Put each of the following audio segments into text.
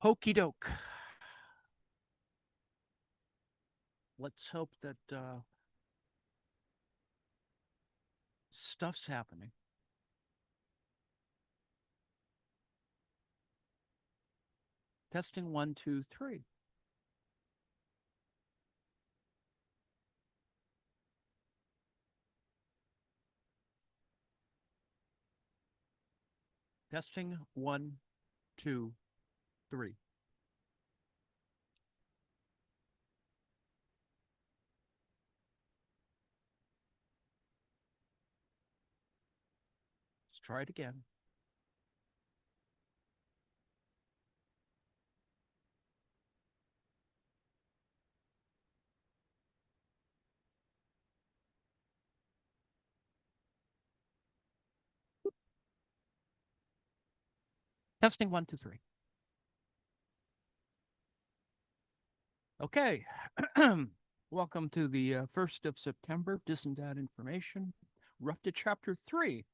Hokey doke. Let's hope that stuff's happening. Testing 1, 2, 3. Testing 1, 2, 3. Let's try it again. Testing 1, 2, 3. Okay. Welcome to the 1st of September, dis&datInformation. We're up to chapter 3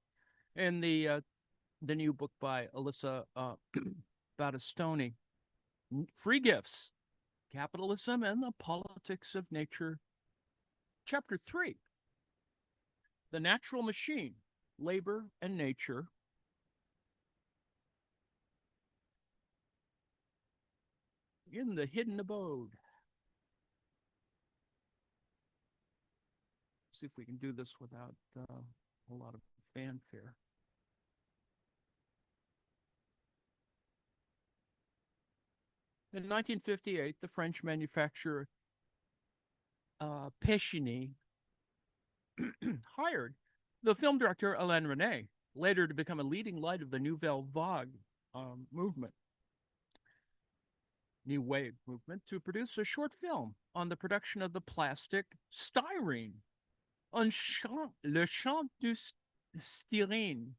in the new book by Alyssa Battistoni, Free Gifts, Capitalism and the Politics of Nature. Chapter 3, The Natural Machine, Labor and Nature. In the Hidden Abode. See if we can do this without a lot of fanfare. In 1958, the French manufacturer Pescini hired the film director Alain Resnais, later to become a leading light of the Nouvelle Vague movement, New Wave movement, to produce a short film on the production of the plastic styrene. Le Chant du Styrene,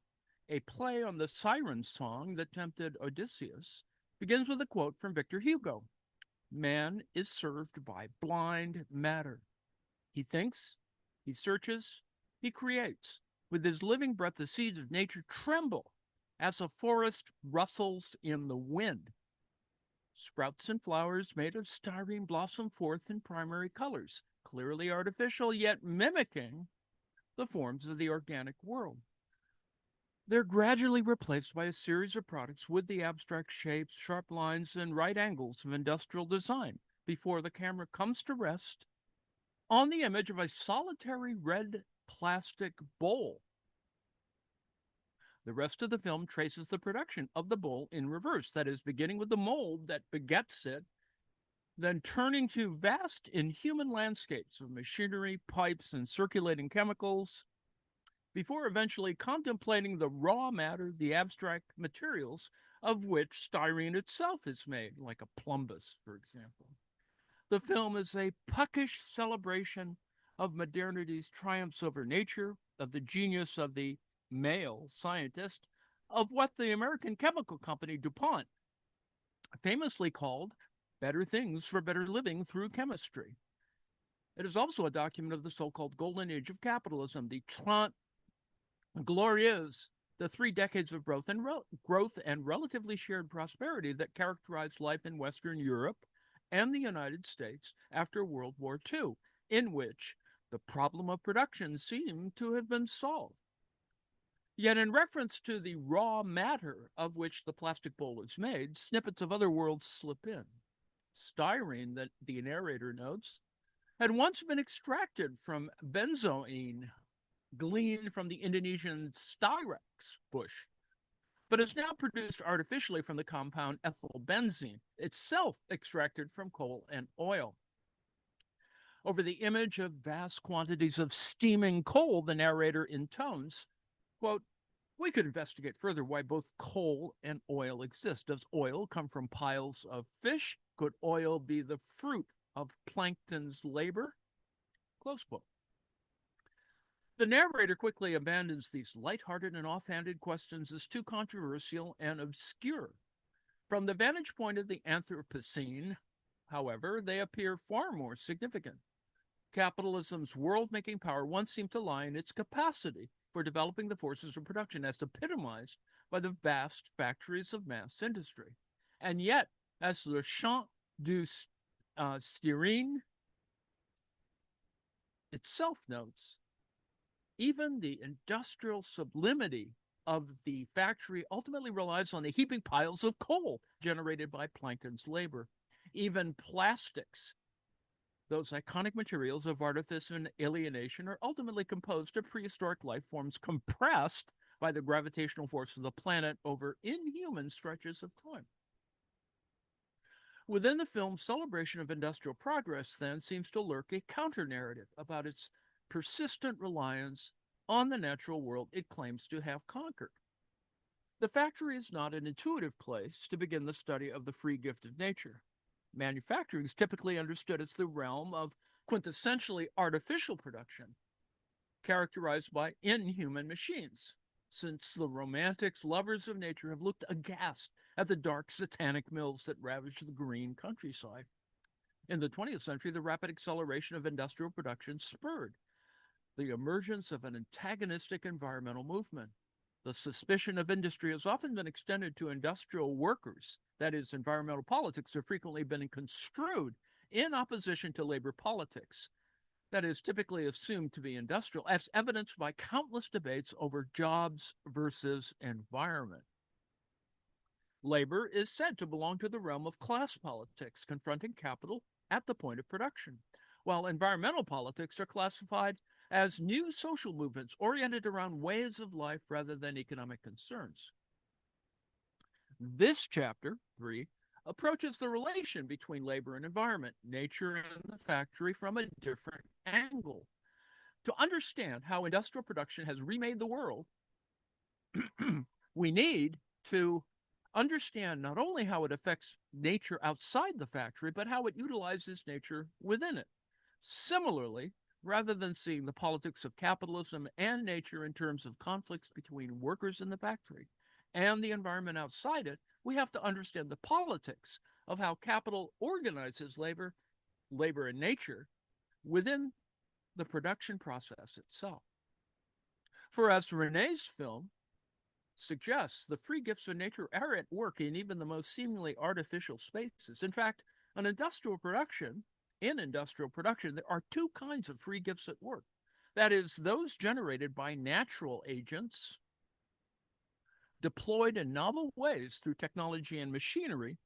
a play on the siren song that tempted Odysseus, begins with a quote from Victor Hugo. Man is served by blind matter. He thinks, he searches, he creates. With his living breath, the seeds of nature tremble as a forest rustles in the wind. Sprouts and flowers made of styrene blossom forth in primary colors, clearly artificial, yet mimicking the forms of the organic world. They're gradually replaced by a series of products with the abstract shapes, sharp lines, and right angles of industrial design before the camera comes to rest on the image of a solitary red plastic bowl. The rest of the film traces the production of the bowl in reverse, that is, beginning with the mold that begets it, then turning to vast inhuman landscapes of machinery, pipes, and circulating chemicals, before eventually contemplating the raw matter, the abstract materials of which styrene itself is made, like a plumbus, for example. The film is a puckish celebration of modernity's triumphs over nature, of the genius of the male scientist, of what the American chemical company DuPont famously called better things for better living through chemistry. It is also a document of the so-called golden age of capitalism, the 30 Glorieuses, the 3 decades of growth and relatively shared prosperity that characterized life in Western Europe and the United States after World War II, in which the problem of production seemed to have been solved. Yet in reference to the raw matter of which the plastic bowl is made, snippets of other worlds slip in. Styrene, that the narrator notes, had once been extracted from benzoin, gleaned from the Indonesian styrex bush, but is now produced artificially from the compound ethyl benzene, itself extracted from coal and oil. Over the image of vast quantities of steaming coal, the narrator intones, quote, "We could investigate further why both coal and oil exist. Does oil come from piles of fish? Could oil be the fruit of plankton's labor?" Close quote. The narrator quickly abandons these lighthearted and offhanded questions as too controversial and obscure. From the vantage point of the Anthropocene, however, they appear far more significant. Capitalism's world-making power once seemed to lie in its capacity for developing the forces of production as epitomized by the vast factories of mass industry. And yet, As Le Chant du Styrene itself notes, even the industrial sublimity of the factory ultimately relies on the heaping piles of coal generated by plankton's labor. Even plastics, those iconic materials of artifice and alienation, are ultimately composed of prehistoric life forms compressed by the gravitational force of the planet over inhuman stretches of time. Within the film's celebration of industrial progress, then, seems to lurk a counter-narrative about its persistent reliance on the natural world it claims to have conquered. The factory is not an intuitive place to begin the study of the free gift of nature. Manufacturing is typically understood as the realm of quintessentially artificial production, characterized by inhuman machines, since the romantics, lovers of nature, have looked aghast at the dark satanic mills that ravage the green countryside. In the 20th century, the rapid acceleration of industrial production spurred the emergence of an antagonistic environmental movement. The suspicion of industry has often been extended to industrial workers. That is, environmental politics have frequently been construed in opposition to labor politics. That is typically assumed to be industrial, as evidenced by countless debates over jobs versus environment. Labor is said to belong to the realm of class politics, confronting capital at the point of production, while environmental politics are classified as new social movements oriented around ways of life rather than economic concerns. This chapter, 3, approaches the relation between labor and environment, nature and the factory, from a different angle. To understand how industrial production has remade the world, we need to understand not only how it affects nature outside the factory, but how it utilizes nature within it. Similarly, rather than seeing the politics of capitalism and nature in terms of conflicts between workers in the factory and the environment outside it, we have to understand the politics of how capital organizes labor and nature within the production process itself. For as Rene's film suggests, the free gifts of nature are at work in even the most seemingly artificial spaces. In fact, in industrial production, there are two kinds of free gifts at work. That is, those generated by natural agents, deployed in novel ways through technology and machinery,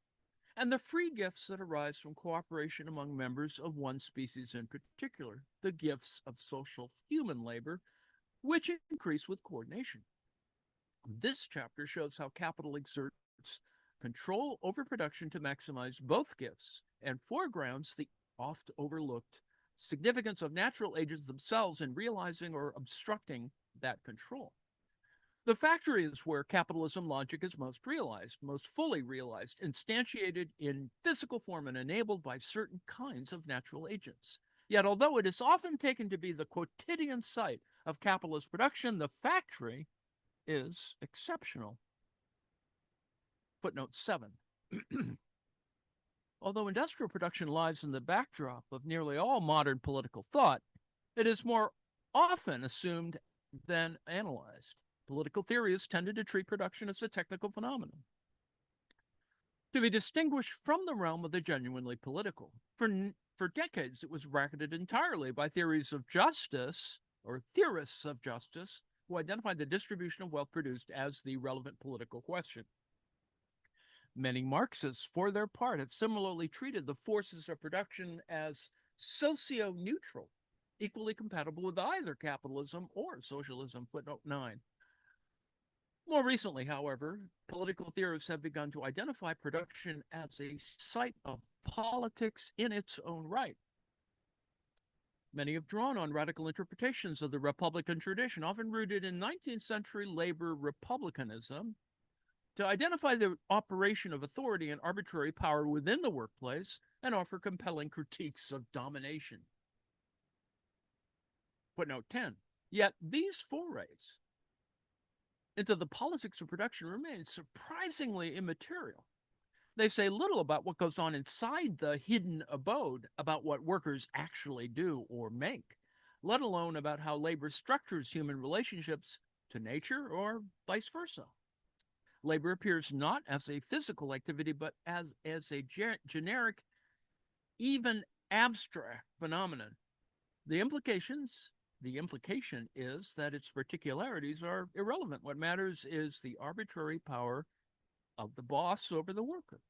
and the free gifts that arise from cooperation among members of one species in particular, the gifts of social human labor, which increase with coordination. This chapter shows how capital exerts control over production to maximize both gifts and foregrounds the oft overlooked significance of natural agents themselves in realizing or obstructing that control. The factory is where capitalism logic is most realized, most fully realized, instantiated in physical form and enabled by certain kinds of natural agents. Yet, although it is often taken to be the quotidian site of capitalist production, the factory is exceptional. Footnote 7. Although industrial production lies in the backdrop of nearly all modern political thought, it is more often assumed than analyzed. Political theory has tended to treat production as a technical phenomenon, to be distinguished from the realm of the genuinely political. For decades, it was bracketed entirely by theories of justice, or theorists of justice, who identified the distribution of wealth produced as the relevant political question. Many Marxists, for their part, have similarly treated the forces of production as socio-neutral, equally compatible with either capitalism or socialism. Footnote 9. More recently, however, political theorists have begun to identify production as a site of politics in its own right. Many have drawn on radical interpretations of the Republican tradition, often rooted in 19th century labor republicanism, to identify the operation of authority and arbitrary power within the workplace and offer compelling critiques of domination. Footnote 10. Yet these forays into the politics of production remain surprisingly immaterial. They say little about what goes on inside the hidden abode, about what workers actually do or make, let alone about how labor structures human relationships to nature or vice versa. Labor appears not as a physical activity, but as a generic, even abstract phenomenon. The implications the implication is that its particularities are irrelevant. What matters is the arbitrary power of the boss over the worker.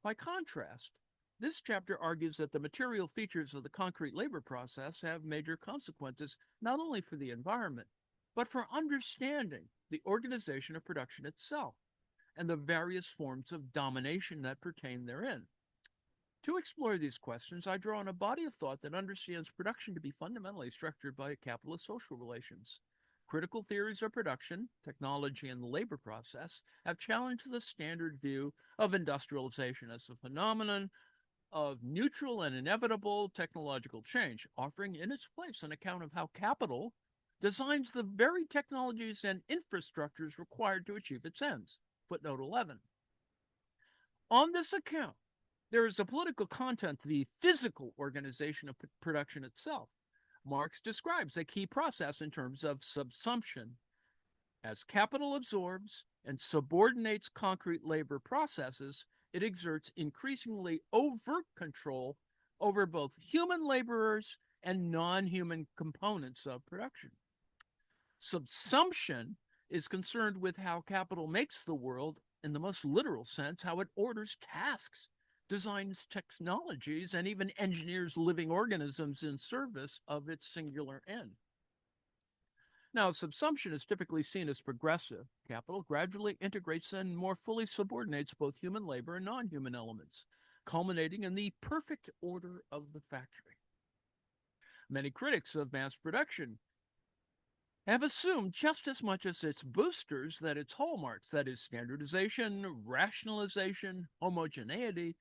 By contrast, this chapter argues that the material features of the concrete labor process have major consequences not only for the environment, but for understanding the organization of production itself and the various forms of domination that pertain therein. To explore these questions, I draw on a body of thought that understands production to be fundamentally structured by capitalist social relations. Critical theories of production, technology, and the labor process have challenged the standard view of industrialization as a phenomenon of neutral and inevitable technological change, offering in its place an account of how capital designs the very technologies and infrastructures required to achieve its ends. Footnote 11. On this account, there is a political content to the physical organization of production itself. Marx describes a key process in terms of subsumption. As capital absorbs and subordinates concrete labor processes, it exerts increasingly overt control over both human laborers and non-human components of production. Subsumption is concerned with how capital makes the world, in the most literal sense, how it orders tasks, designs technologies, and even engineers living organisms in service of its singular end. Now, subsumption is typically seen as progressive. Capital gradually integrates and more fully subordinates both human labor and non-human elements, culminating in the perfect order of the factory. Many critics of mass production have assumed just as much as its boosters that its hallmarks, that is, standardization, rationalization, homogeneity,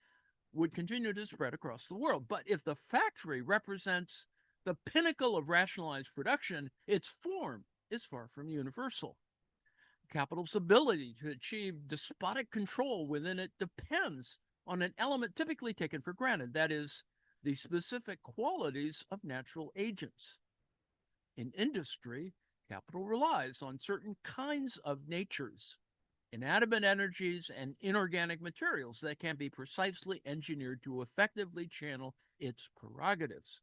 would continue to spread across the world. But if the factory represents the pinnacle of rationalized production, its form is far from universal. Capital's ability to achieve despotic control within it depends on an element typically taken for granted, that is, the specific qualities of natural agents. In industry, capital relies on certain kinds of natures, inanimate energies, and inorganic materials that can be precisely engineered to effectively channel its prerogatives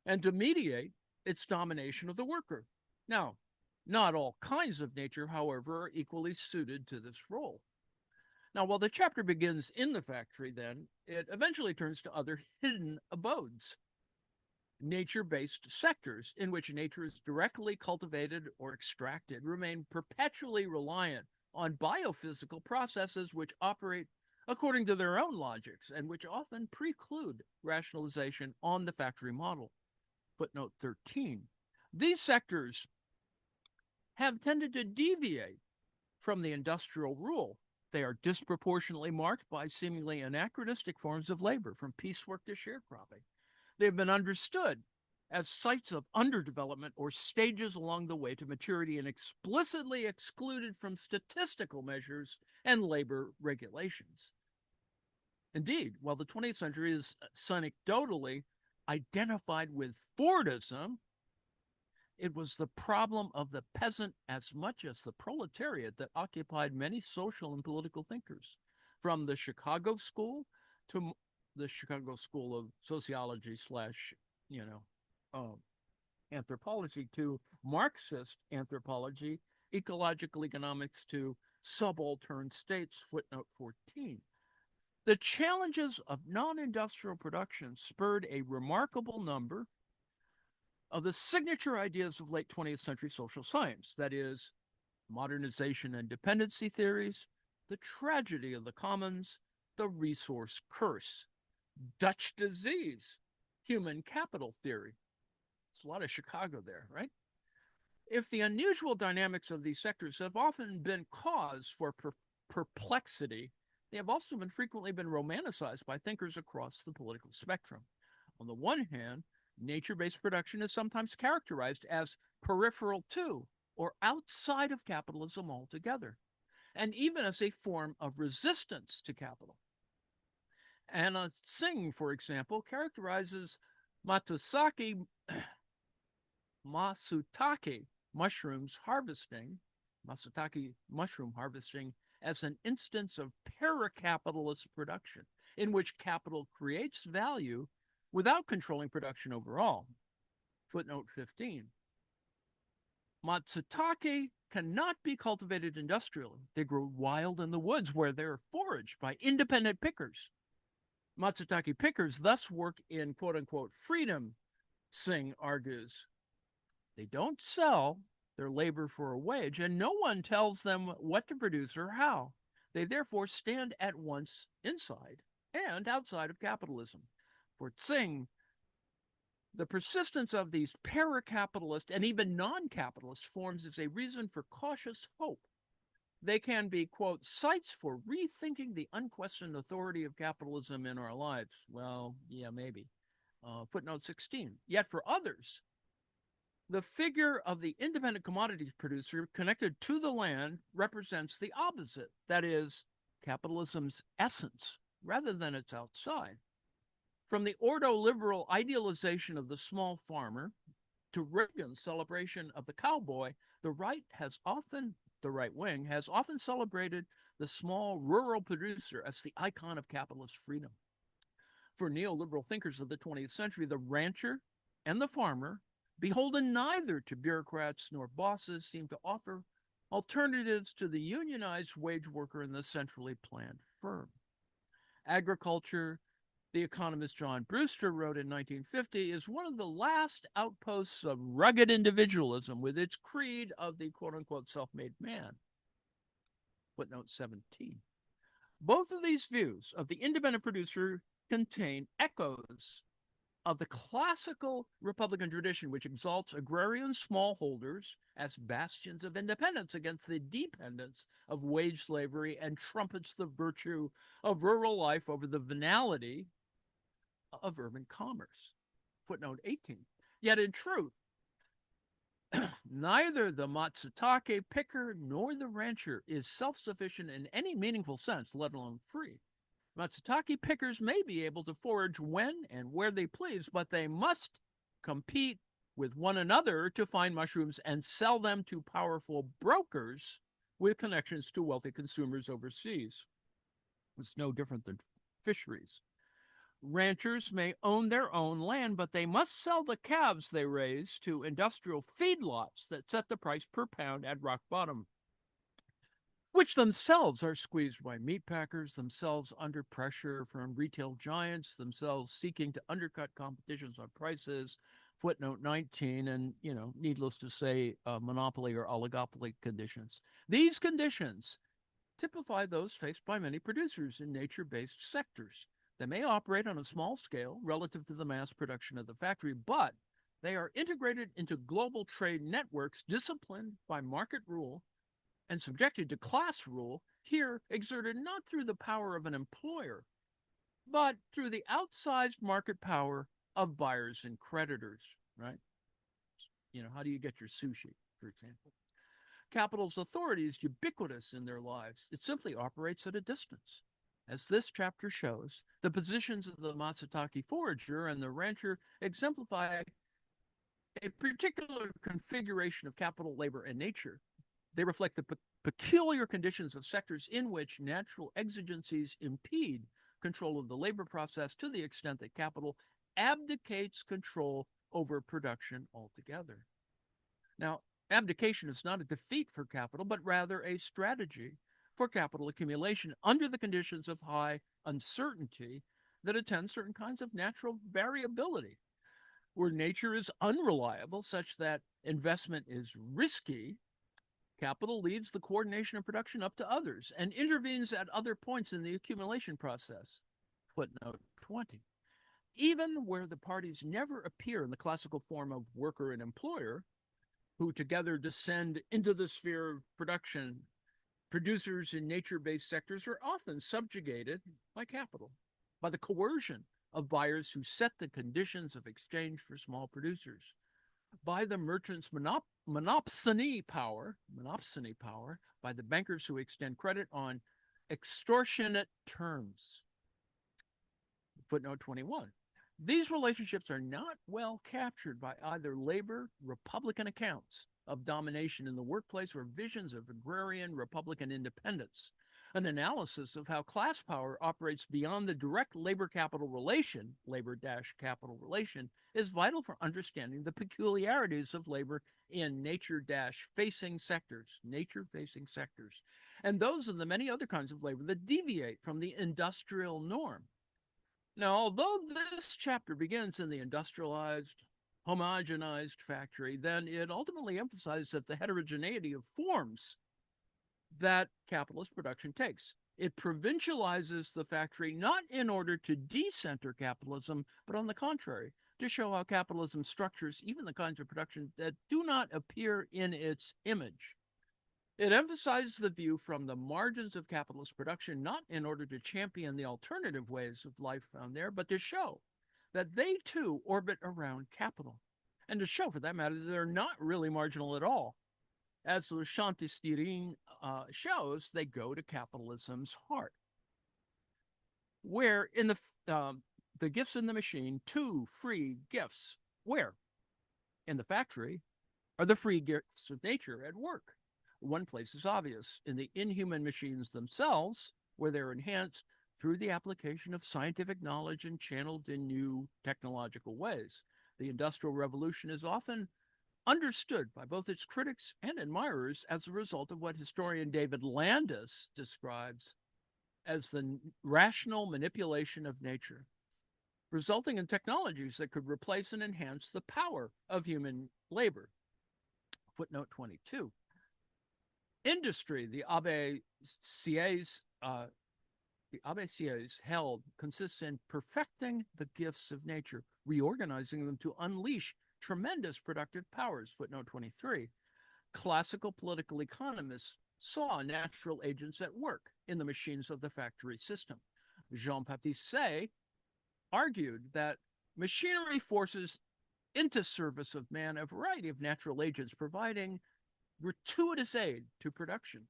and to mediate its domination of the worker. Now, not all kinds of nature, however, are equally suited to this role. Now, while the chapter begins in the factory, then, it eventually turns to other hidden abodes, nature-based sectors in which nature is directly cultivated or extracted, remain perpetually reliant on biophysical processes which operate according to their own logics and which often preclude rationalization on the factory model. Footnote 13. These sectors have tended to deviate from the industrial rule. They are disproportionately marked by seemingly anachronistic forms of labor, from piecework to sharecropping. They have been understood as sites of underdevelopment or stages along the way to maturity and explicitly excluded from statistical measures and labor regulations. Indeed, while the 20th century is anecdotally identified with Fordism, it was the problem of the peasant as much as the proletariat that occupied many social and political thinkers, from the Chicago School to the Chicago School of Sociology / anthropology to Marxist anthropology, ecological economics to subaltern states, footnote 14. The challenges of non-industrial production spurred a remarkable number of the signature ideas of late 20th century social science, that is, modernization and dependency theories, the tragedy of the commons, the resource curse, Dutch disease, human capital theory. It's a lot of Chicago there, right? If the unusual dynamics of these sectors have often been cause for perplexity, they have also frequently been romanticized by thinkers across the political spectrum. On the one hand, nature-based production is sometimes characterized as peripheral to or outside of capitalism altogether, and even as a form of resistance to capital. Anna Singh, for example, characterizes Masutake mushroom harvesting as an instance of para-capitalist production, in which capital creates value without controlling production overall. Footnote 15. Matsutake cannot be cultivated industrially. They grow wild in the woods where they're foraged by independent pickers. Matsutake pickers thus work in quote-unquote freedom, Singh argues. They don't sell their labor for a wage, and no one tells them what to produce or how. They therefore stand at once inside and outside of capitalism. For Singh, the persistence of these para-capitalist and even non-capitalist forms is a reason for cautious hope. They can be, quote, sites for rethinking the unquestioned authority of capitalism in our lives. Well, yeah, maybe. Footnote 16. Yet for others, the figure of the independent commodities producer connected to the land represents the opposite. That is, capitalism's essence rather than its outside. From the ordo-liberal idealization of the small farmer to Reagan's celebration of the cowboy, the right wing has often celebrated the small rural producer as the icon of capitalist freedom. For neoliberal thinkers of the 20th century, the rancher and the farmer, beholden neither to bureaucrats nor bosses, seem to offer alternatives to the unionized wage worker in the centrally planned firm. Agriculture, the economist John Brewster wrote in 1950, is one of the last outposts of rugged individualism with its creed of the quote-unquote self-made man. Footnote 17. Both of these views of the independent producer contain echoes of the classical Republican tradition, which exalts agrarian smallholders as bastions of independence against the dependence of wage slavery and trumpets the virtue of rural life over the venality of urban commerce. Footnote 18. Yet in truth, neither the Matsutake picker nor the rancher is self-sufficient in any meaningful sense, let alone free. Matsutake pickers may be able to forage when and where they please, but they must compete with one another to find mushrooms and sell them to powerful brokers with connections to wealthy consumers overseas. It's no different than fisheries. Ranchers may own their own land, but they must sell the calves they raise to industrial feedlots that set the price per pound at rock bottom, which themselves are squeezed by meat packers, themselves under pressure from retail giants, themselves seeking to undercut competitions on prices. Footnote 19, and, needless to say, monopoly or oligopoly conditions. These conditions typify those faced by many producers in nature-based sectors. They may operate on a small scale relative to the mass production of the factory, but they are integrated into global trade networks disciplined by market rule and subjected to class rule, here exerted not through the power of an employer, but through the outsized market power of buyers and creditors, right? How do you get your sushi, for example? Capital's authority is ubiquitous in their lives. It simply operates at a distance. As this chapter shows, the positions of the Matsutake forager and the rancher exemplify a particular configuration of capital, labor, and nature. They reflect the peculiar conditions of sectors in which natural exigencies impede control of the labor process to the extent that capital abdicates control over production altogether. Now, abdication is not a defeat for capital, but rather a strategy for capital accumulation under the conditions of high uncertainty that attend certain kinds of natural variability, where nature is unreliable such that investment is risky. Capital leads the coordination of production up to others and intervenes at other points in the accumulation process. Footnote 20. Even where the parties never appear in the classical form of worker and employer, who together descend into the sphere of production, producers in nature-based sectors are often subjugated by capital, by the coercion of buyers who set the conditions of exchange for small producers, by the merchants' monopsony power, by the bankers who extend credit on extortionate terms. Footnote 21. These relationships are not well captured by either labor Republican accounts of domination in the workplace or visions of agrarian Republican independence. An analysis of how class power operates beyond the direct labor-capital relation, labor-capital relation, is vital for understanding the peculiarities of labor in nature-facing sectors, and those of the many other kinds of labor that deviate from the industrial norm. Now, although this chapter begins in the industrialized, homogenized factory, then it ultimately emphasizes that the heterogeneity of forms that capitalist production takes. It provincializes the factory not in order to decenter capitalism, but on the contrary, to show how capitalism structures even the kinds of production that do not appear in its image. It emphasizes the view from the margins of capitalist production not in order to champion the alternative ways of life found there, but to show that they too orbit around capital, and to show, for that matter, that they're not really marginal at all. As the Shanti shows, they go to capitalism's heart, where in the gifts in the machine, two free gifts, where in the factory are the free gifts of nature at work. One place is obvious in the inhuman machines themselves, where they're enhanced through the application of scientific knowledge and channeled in new technological ways. The Industrial Revolution is often understood by both its critics and admirers as a result of what historian David Landis describes as the rational manipulation of nature, resulting in technologies that could replace and enhance the power of human labor. Footnote 22. Industry, the ABCs held, consists in perfecting the gifts of nature, reorganizing them to unleash tremendous productive powers. Footnote 23. Classical political economists saw natural agents at work in the machines of the factory system. Jean Battistoni argued that machinery forces into service of man a variety of natural agents, providing gratuitous aid to production.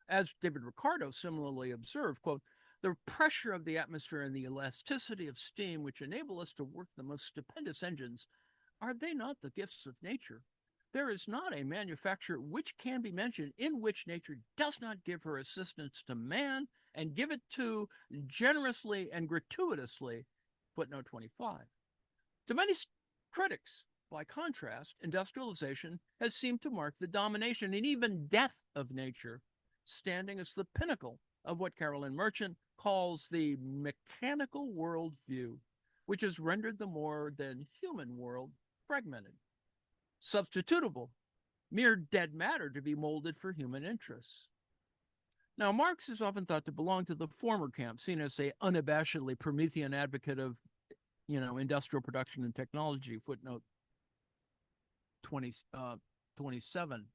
As David Ricardo similarly observed, quote, the pressure of the atmosphere and the elasticity of steam which enable us to work the most stupendous engines, are they not the gifts of nature? There is not a manufacture which can be mentioned in which nature does not give her assistance to man and give it to generously and gratuitously. Footnote 25. To many critics, by contrast, industrialization has seemed to mark the domination and even death of nature, standing as the pinnacle of what Carolyn Merchant calls the mechanical worldview, which has rendered the more than human world fragmented, substitutable, mere dead matter to be molded for human interests. Now, Marx is often thought to belong to the former camp, seen as an unabashedly Promethean advocate of, industrial production and technology. Footnote 27.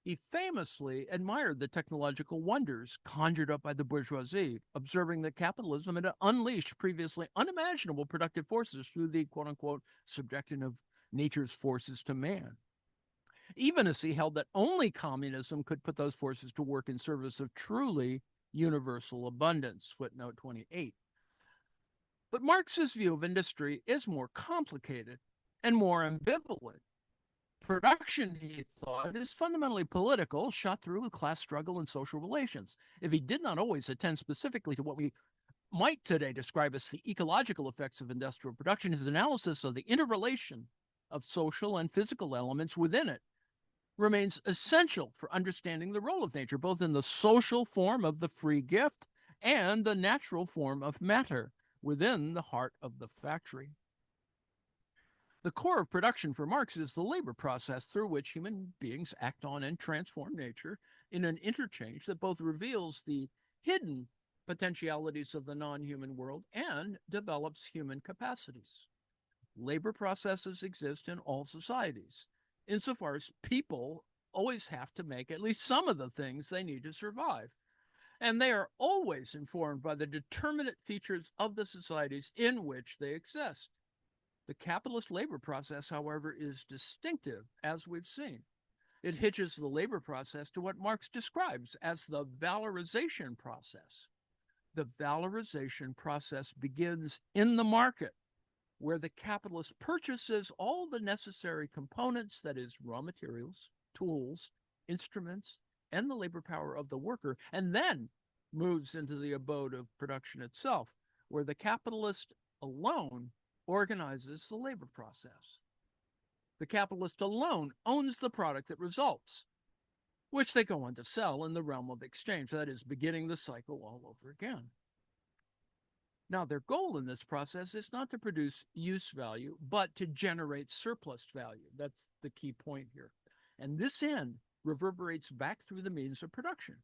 He famously admired the technological wonders conjured up by the bourgeoisie, observing that capitalism had unleashed previously unimaginable productive forces through the quote-unquote subjection of nature's forces to man. Even as he held that only communism could put those forces to work in service of truly universal abundance. Footnote 28. But Marx's view of industry is more complicated and more ambivalent. Production, he thought, is fundamentally political, shot through with class struggle and social relations. If he did not always attend specifically to what we might today describe as the ecological effects of industrial production, his analysis of the interrelation of social and physical elements within it remains essential for understanding the role of nature, both in the social form of the free gift and the natural form of matter within the heart of the factory. The core of production for Marx is the labor process through which human beings act on and transform nature in an interchange that both reveals the hidden potentialities of the non-human world and develops human capacities. Labor processes exist in all societies, insofar as people always have to make at least some of the things they need to survive. And they are always informed by the determinate features of the societies in which they exist. The capitalist labor process, however, is distinctive, as we've seen. It hitches the labor process to what Marx describes as the valorization process. The valorization process begins in the market, where the capitalist purchases all the necessary components, that is, raw materials, tools, instruments, and the labor power of the worker, and then moves into the abode of production itself, where the capitalist alone organizes the labor process. The capitalist alone owns the product that results, which they go on to sell in the realm of exchange, that is, beginning the cycle all over again. Now, their goal in this process is not to produce use value, but to generate surplus value. That's the key point here. And this end reverberates back through the means of production.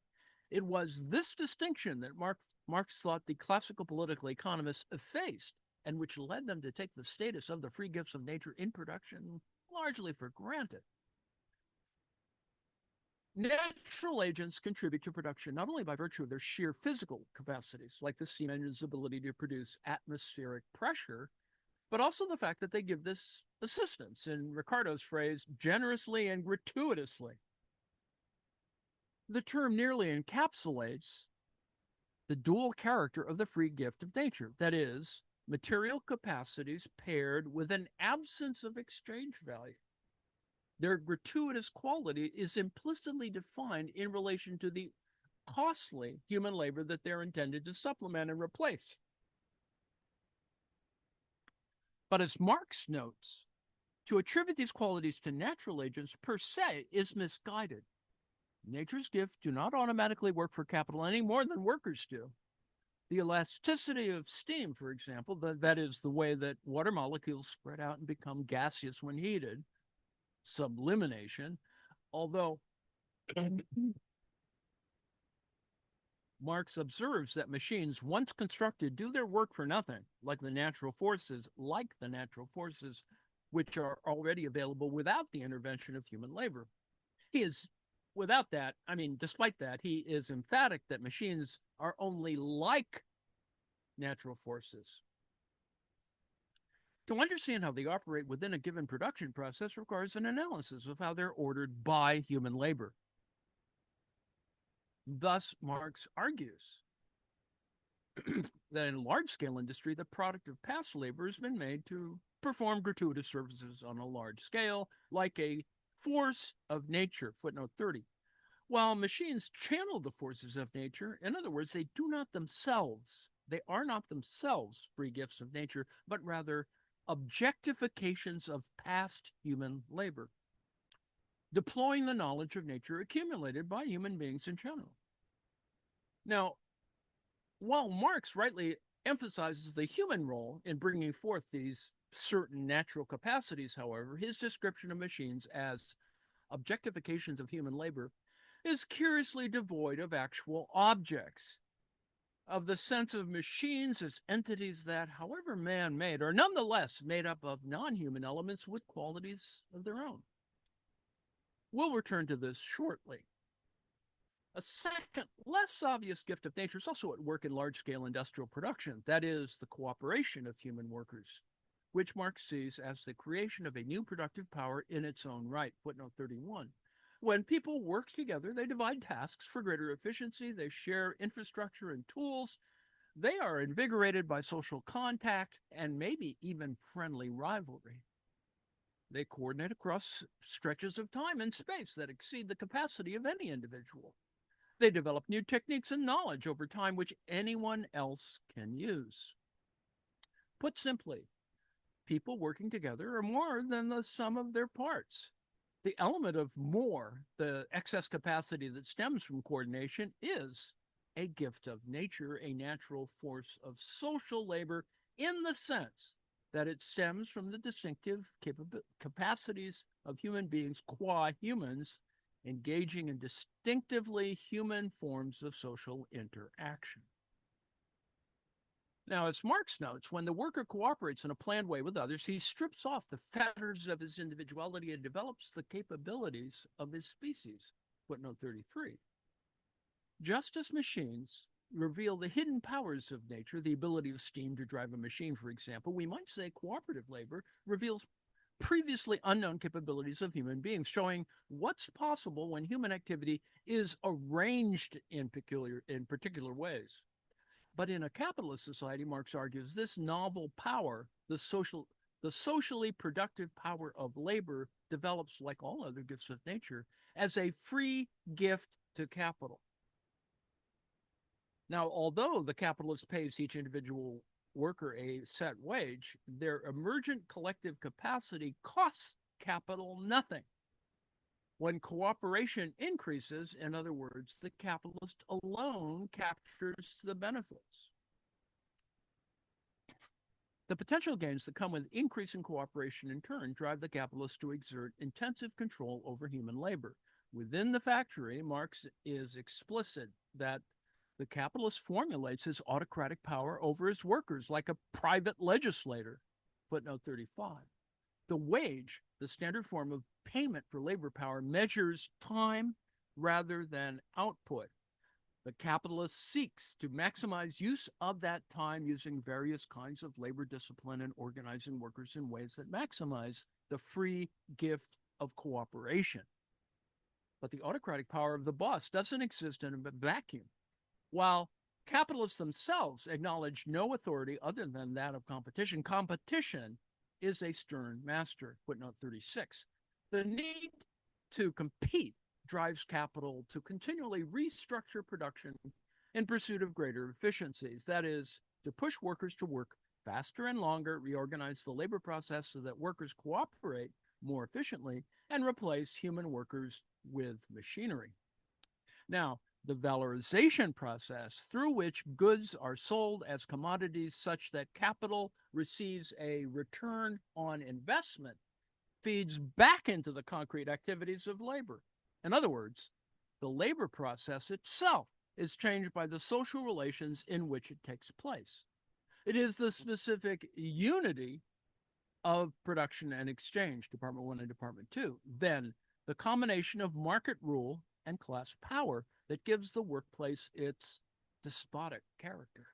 It was this distinction that Marx thought the classical political economists effaced, and which led them to take the status of the free gifts of nature in production largely for granted. Natural agents contribute to production not only by virtue of their sheer physical capacities, like the steam engine's ability to produce atmospheric pressure, but also the fact that they give this assistance, in Ricardo's phrase, generously and gratuitously. The term nearly encapsulates the dual character of the free gift of nature, that is, material capacities paired with an absence of exchange value. Their gratuitous quality is implicitly defined in relation to the costly human labor that they're intended to supplement and replace. But as Marx notes, to attribute these qualities to natural agents per se is misguided. Nature's gifts do not automatically work for capital any more than workers do. The elasticity of steam, for example, that is the way that water molecules spread out and become gaseous when heated, sublimation, although Marx observes that machines, once constructed, do their work for nothing, like the natural forces, which are already available without the intervention of human labor. Despite that, he is emphatic that machines are only like natural forces. To understand how they operate within a given production process requires an analysis of how they're ordered by human labor. Thus, Marx argues that in large-scale industry, the product of past labor has been made to perform gratuitous services on a large scale, like a force of nature, footnote 30. While machines channel the forces of nature, in other words, they are not themselves free gifts of nature, but rather objectifications of past human labor, deploying the knowledge of nature accumulated by human beings in general. Now, while Marx rightly emphasizes the human role in bringing forth these certain natural capacities, however, his description of machines as objectifications of human labor is curiously devoid of actual objects, of the sense of machines as entities that, however man-made, are nonetheless made up of non-human elements with qualities of their own. We'll return to this shortly. A second, less obvious gift of nature is also at work in large-scale industrial production, that is, the cooperation of human workers, which Marx sees as the creation of a new productive power in its own right, footnote 31. When people work together, they divide tasks for greater efficiency, they share infrastructure and tools, they are invigorated by social contact and maybe even friendly rivalry. They coordinate across stretches of time and space that exceed the capacity of any individual. They develop new techniques and knowledge over time which anyone else can use. Put simply, people working together are more than the sum of their parts. The element of more, the excess capacity that stems from coordination, is a gift of nature, a natural force of social labor, in the sense that it stems from the distinctive capacities of human beings, qua humans, engaging in distinctively human forms of social interaction. Now, as Marx notes, when the worker cooperates in a planned way with others, he strips off the fetters of his individuality and develops the capabilities of his species, footnote 33. Just as machines reveal the hidden powers of nature, the ability of steam to drive a machine, for example, we might say cooperative labor reveals previously unknown capabilities of human beings, showing what's possible when human activity is arranged in particular ways. But in a capitalist society, Marx argues, this novel power, the socially productive power of labor, develops, like all other gifts of nature, as a free gift to capital. Now, although the capitalist pays each individual worker a set wage, their emergent collective capacity costs capital nothing. When cooperation increases, in other words, the capitalist alone captures the benefits. The potential gains that come with increasing cooperation in turn drive the capitalist to exert intensive control over human labor. Within the factory, Marx is explicit that the capitalist formulates his autocratic power over his workers like a private legislator. Footnote 35. The wage, the standard form of payment for labor power, measures time rather than output. The capitalist seeks to maximize use of that time using various kinds of labor discipline and organizing workers in ways that maximize the free gift of cooperation. But the autocratic power of the boss doesn't exist in a vacuum. While capitalists themselves acknowledge no authority other than that of competition, competition is a stern master. Footnote 36. The need to compete drives capital to continually restructure production in pursuit of greater efficiencies. That is, to push workers to work faster and longer, reorganize the labor process so that workers cooperate more efficiently, and replace human workers with machinery. Now, the valorization process through which goods are sold as commodities such that capital receives a return on investment feeds back into the concrete activities of labor. In other words, the labor process itself is changed by the social relations in which it takes place. It is the specific unity of production and exchange, Department 1 and Department 2, then the combination of market rule and class power that gives the workplace its despotic character.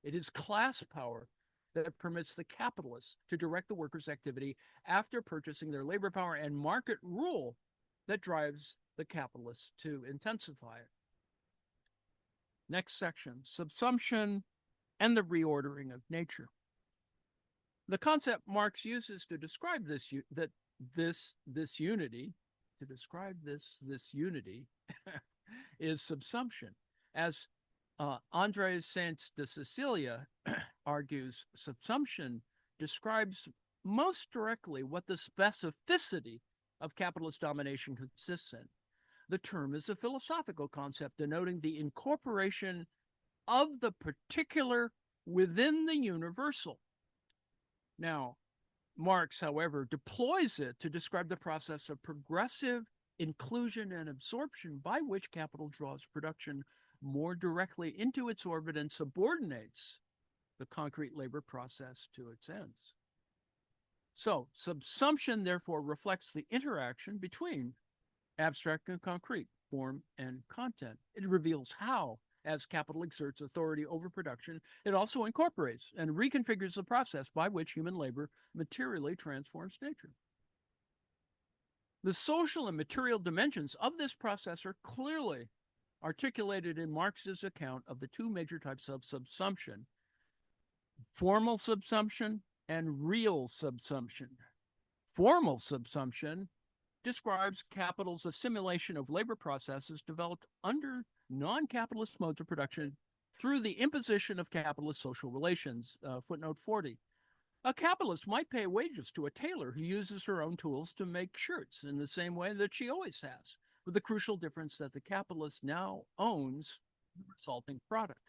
It is class power that permits the capitalists to direct the workers' activity after purchasing their labor power, and market rule that drives the capitalists to intensify it. Next section, subsumption and the reordering of nature. The concept Marx uses to describe this unity, is subsumption. As Andres Sanz de Cecilia argues, subsumption describes most directly what the specificity of capitalist domination consists in. The term is a philosophical concept denoting the incorporation of the particular within the universal. Now, Marx, however, deploys it to describe the process of progressive inclusion and absorption by which capital draws production more directly into its orbit and subordinates the concrete labor process to its ends. So, subsumption, therefore, reflects the interaction between abstract and concrete, form and content. It reveals how, as capital exerts authority over production, it also incorporates and reconfigures the process by which human labor materially transforms nature. The social and material dimensions of this process are clearly articulated in Marx's account of the two major types of subsumption: formal subsumption and real subsumption. Formal subsumption describes capital's assimilation of labor processes developed under non-capitalist modes of production through the imposition of capitalist social relations. Footnote 40. A capitalist might pay wages to a tailor who uses her own tools to make shirts in the same way that she always has, with the crucial difference that the capitalist now owns the resulting product.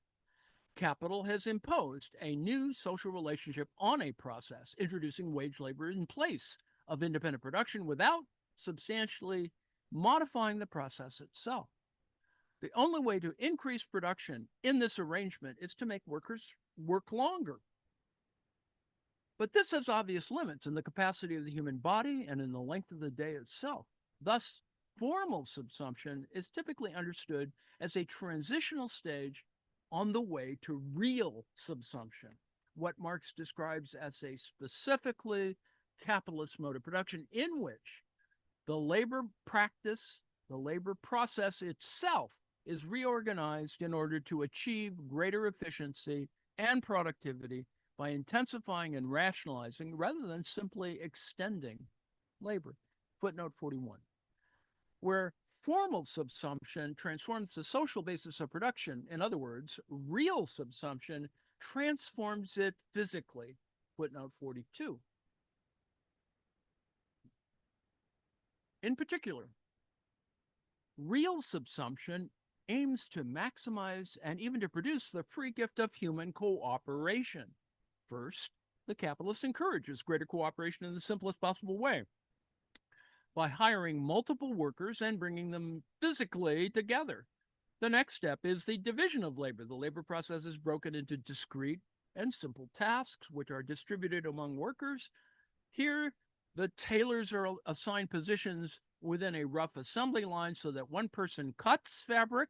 Capital has imposed a new social relationship on a process, introducing wage labor in place of independent production without substantially modifying the process itself. The only way to increase production in this arrangement is to make workers work longer. But this has obvious limits in the capacity of the human body and in the length of the day itself. Thus, formal subsumption is typically understood as a transitional stage on the way to real subsumption, what Marx describes as a specifically capitalist mode of production in which the labor practice, the labor process itself is reorganized in order to achieve greater efficiency and productivity by intensifying and rationalizing rather than simply extending labor. Footnote 41. where formal subsumption transforms the social basis of production. In other words, real subsumption transforms it physically. Footnote 42. In particular, real subsumption aims to maximize and even to produce the free gift of human cooperation. First, the capitalist encourages greater cooperation in the simplest possible way by hiring multiple workers and bringing them physically together. The next step is the division of labor. The labor process is broken into discrete and simple tasks, which are distributed among workers. Here, the tailors are assigned positions within a rough assembly line so that one person cuts fabric,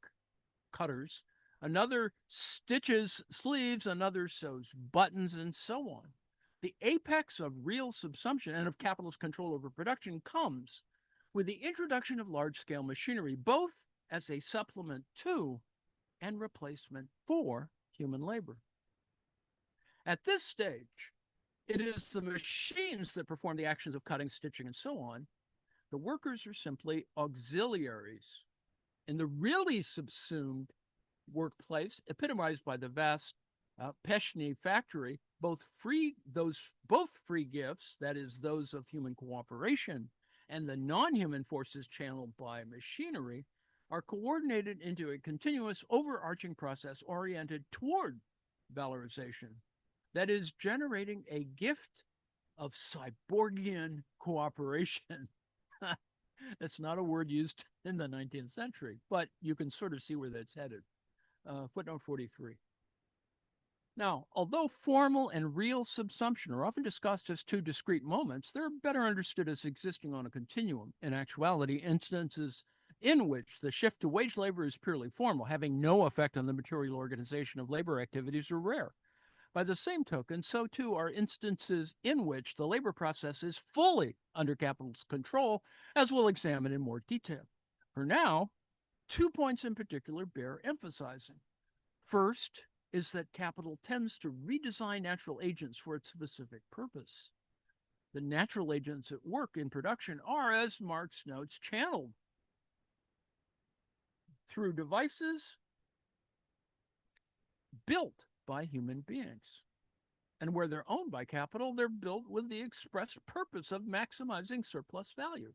cutters, another stitches sleeves, another sews buttons, and so on. The apex of real subsumption and of capitalist control over production comes with the introduction of large-scale machinery, both as a supplement to and replacement for human labor. At this stage, it is the machines that perform the actions of cutting, stitching, and so on. The workers are simply auxiliaries. In the really subsumed workplace, epitomized by the vast Peshny factory, both free gifts, that is, those of human cooperation, and the non-human forces channeled by machinery, are coordinated into a continuous overarching process oriented toward valorization. That is, generating a gift of cyborgian cooperation. It's not a word used in the 19th century, but you can sort of see where that's headed. Footnote 43. Now, although formal and real subsumption are often discussed as two discrete moments, they're better understood as existing on a continuum. In actuality, instances in which the shift to wage labor is purely formal, having no effect on the material organization of labor activities, are rare. By the same token, so too are instances in which the labor process is fully under capitalist control, as we'll examine in more detail. For now, 2 points in particular bear emphasizing. First is that capital tends to redesign natural agents for its specific purpose. The natural agents at work in production are, as Marx notes, channeled through devices built by human beings. And where they're owned by capital, they're built with the express purpose of maximizing surplus value.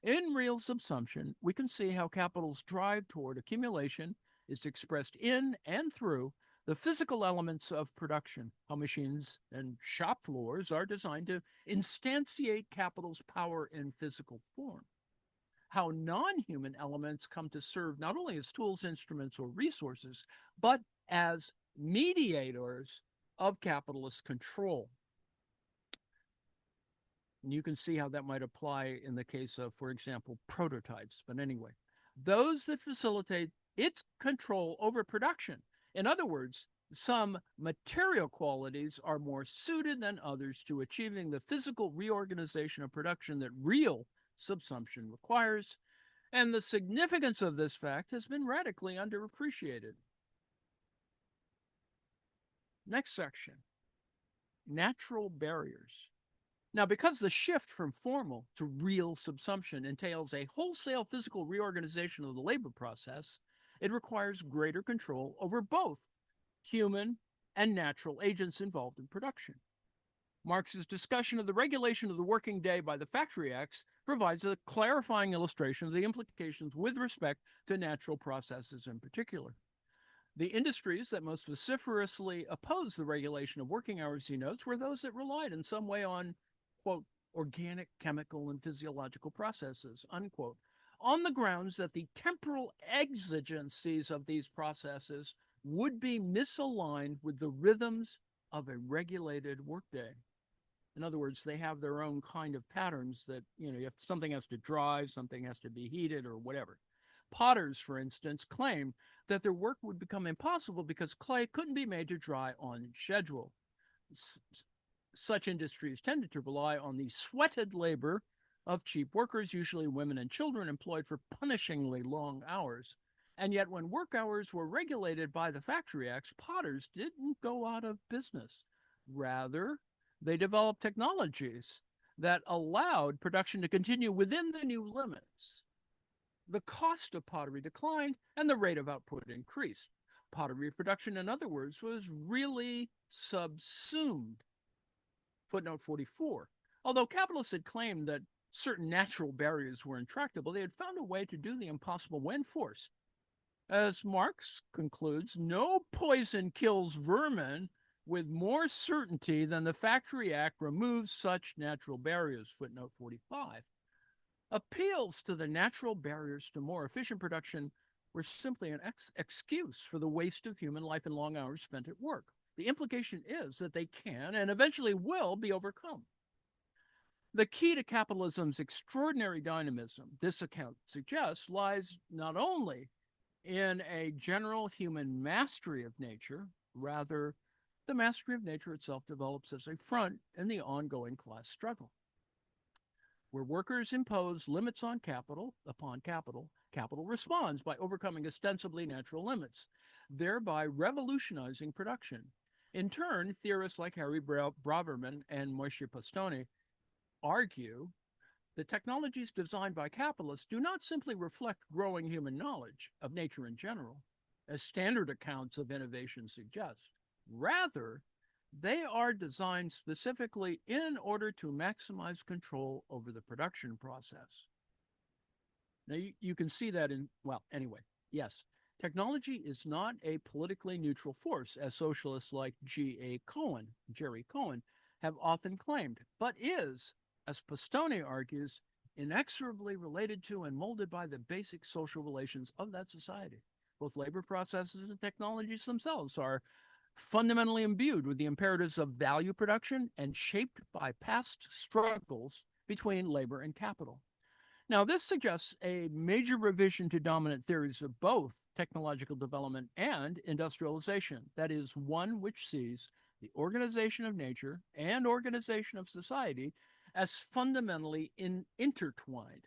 In real subsumption, we can see how capital's drive toward accumulation is expressed in and through the physical elements of production, how machines and shop floors are designed to instantiate capital's power in physical form, how non-human elements come to serve not only as tools, instruments, or resources, but as mediators of capitalist control. And you can see how that might apply in the case of, for example, prototypes. But anyway, those that facilitate its control over production. In other words, some material qualities are more suited than others to achieving the physical reorganization of production that real subsumption requires, and the significance of this fact has been radically underappreciated. Next section, natural barriers. Now, because the shift from formal to real subsumption entails a wholesale physical reorganization of the labor process, it requires greater control over both human and natural agents involved in production. Marx's discussion of the regulation of the working day by the Factory Acts provides a clarifying illustration of the implications with respect to natural processes in particular. The industries that most vociferously opposed the regulation of working hours, he notes, were those that relied in some way on, quote, organic, chemical, and physiological processes, unquote, on the grounds that the temporal exigencies of these processes would be misaligned with the rhythms of a regulated workday. In other words, they have their own kind of patterns that, if something has to dry, something has to be heated or whatever. Potters, for instance, claim that their work would become impossible because clay couldn't be made to dry on schedule. Such industries tended to rely on the sweated labor of cheap workers, usually women and children, employed for punishingly long hours. And yet when work hours were regulated by the Factory Acts, potters didn't go out of business. Rather, they developed technologies that allowed production to continue within the new limits. the cost of pottery declined and the rate of output increased. Pottery production, in other words, was really subsumed. Footnote 44. Although capitalists had claimed that certain natural barriers were intractable, they had found a way to do the impossible when forced. As Marx concludes, no poison kills vermin with more certainty than the Factory Act removes such natural barriers. Footnote 45. Appeals to the natural barriers to more efficient production were simply an excuse for the waste of human life and long hours spent at work. The implication is that they can and eventually will be overcome. The key to capitalism's extraordinary dynamism, this account suggests, lies not only in a general human mastery of nature, rather, the mastery of nature itself develops as a front in the ongoing class struggle. Where workers impose limits on capital, capital responds by overcoming ostensibly natural limits, thereby revolutionizing production. In turn, theorists like Harry Braverman and Moshe Battistoni argue the technologies designed by capitalists do not simply reflect growing human knowledge of nature in general, as standard accounts of innovation suggest. Rather, they are designed specifically in order to maximize control over the production process. Now, you can see that in, well, anyway, yes, technology is not a politically neutral force, as socialists like Jerry Cohen, have often claimed, but is, as Battistoni argues, inexorably related to and molded by the basic social relations of that society. Both labor processes and technologies themselves are fundamentally imbued with the imperatives of value production and shaped by past struggles between labor and capital. Now, this suggests a major revision to dominant theories of both technological development and industrialization, that is, one which sees the organization of nature and organization of society as fundamentally intertwined.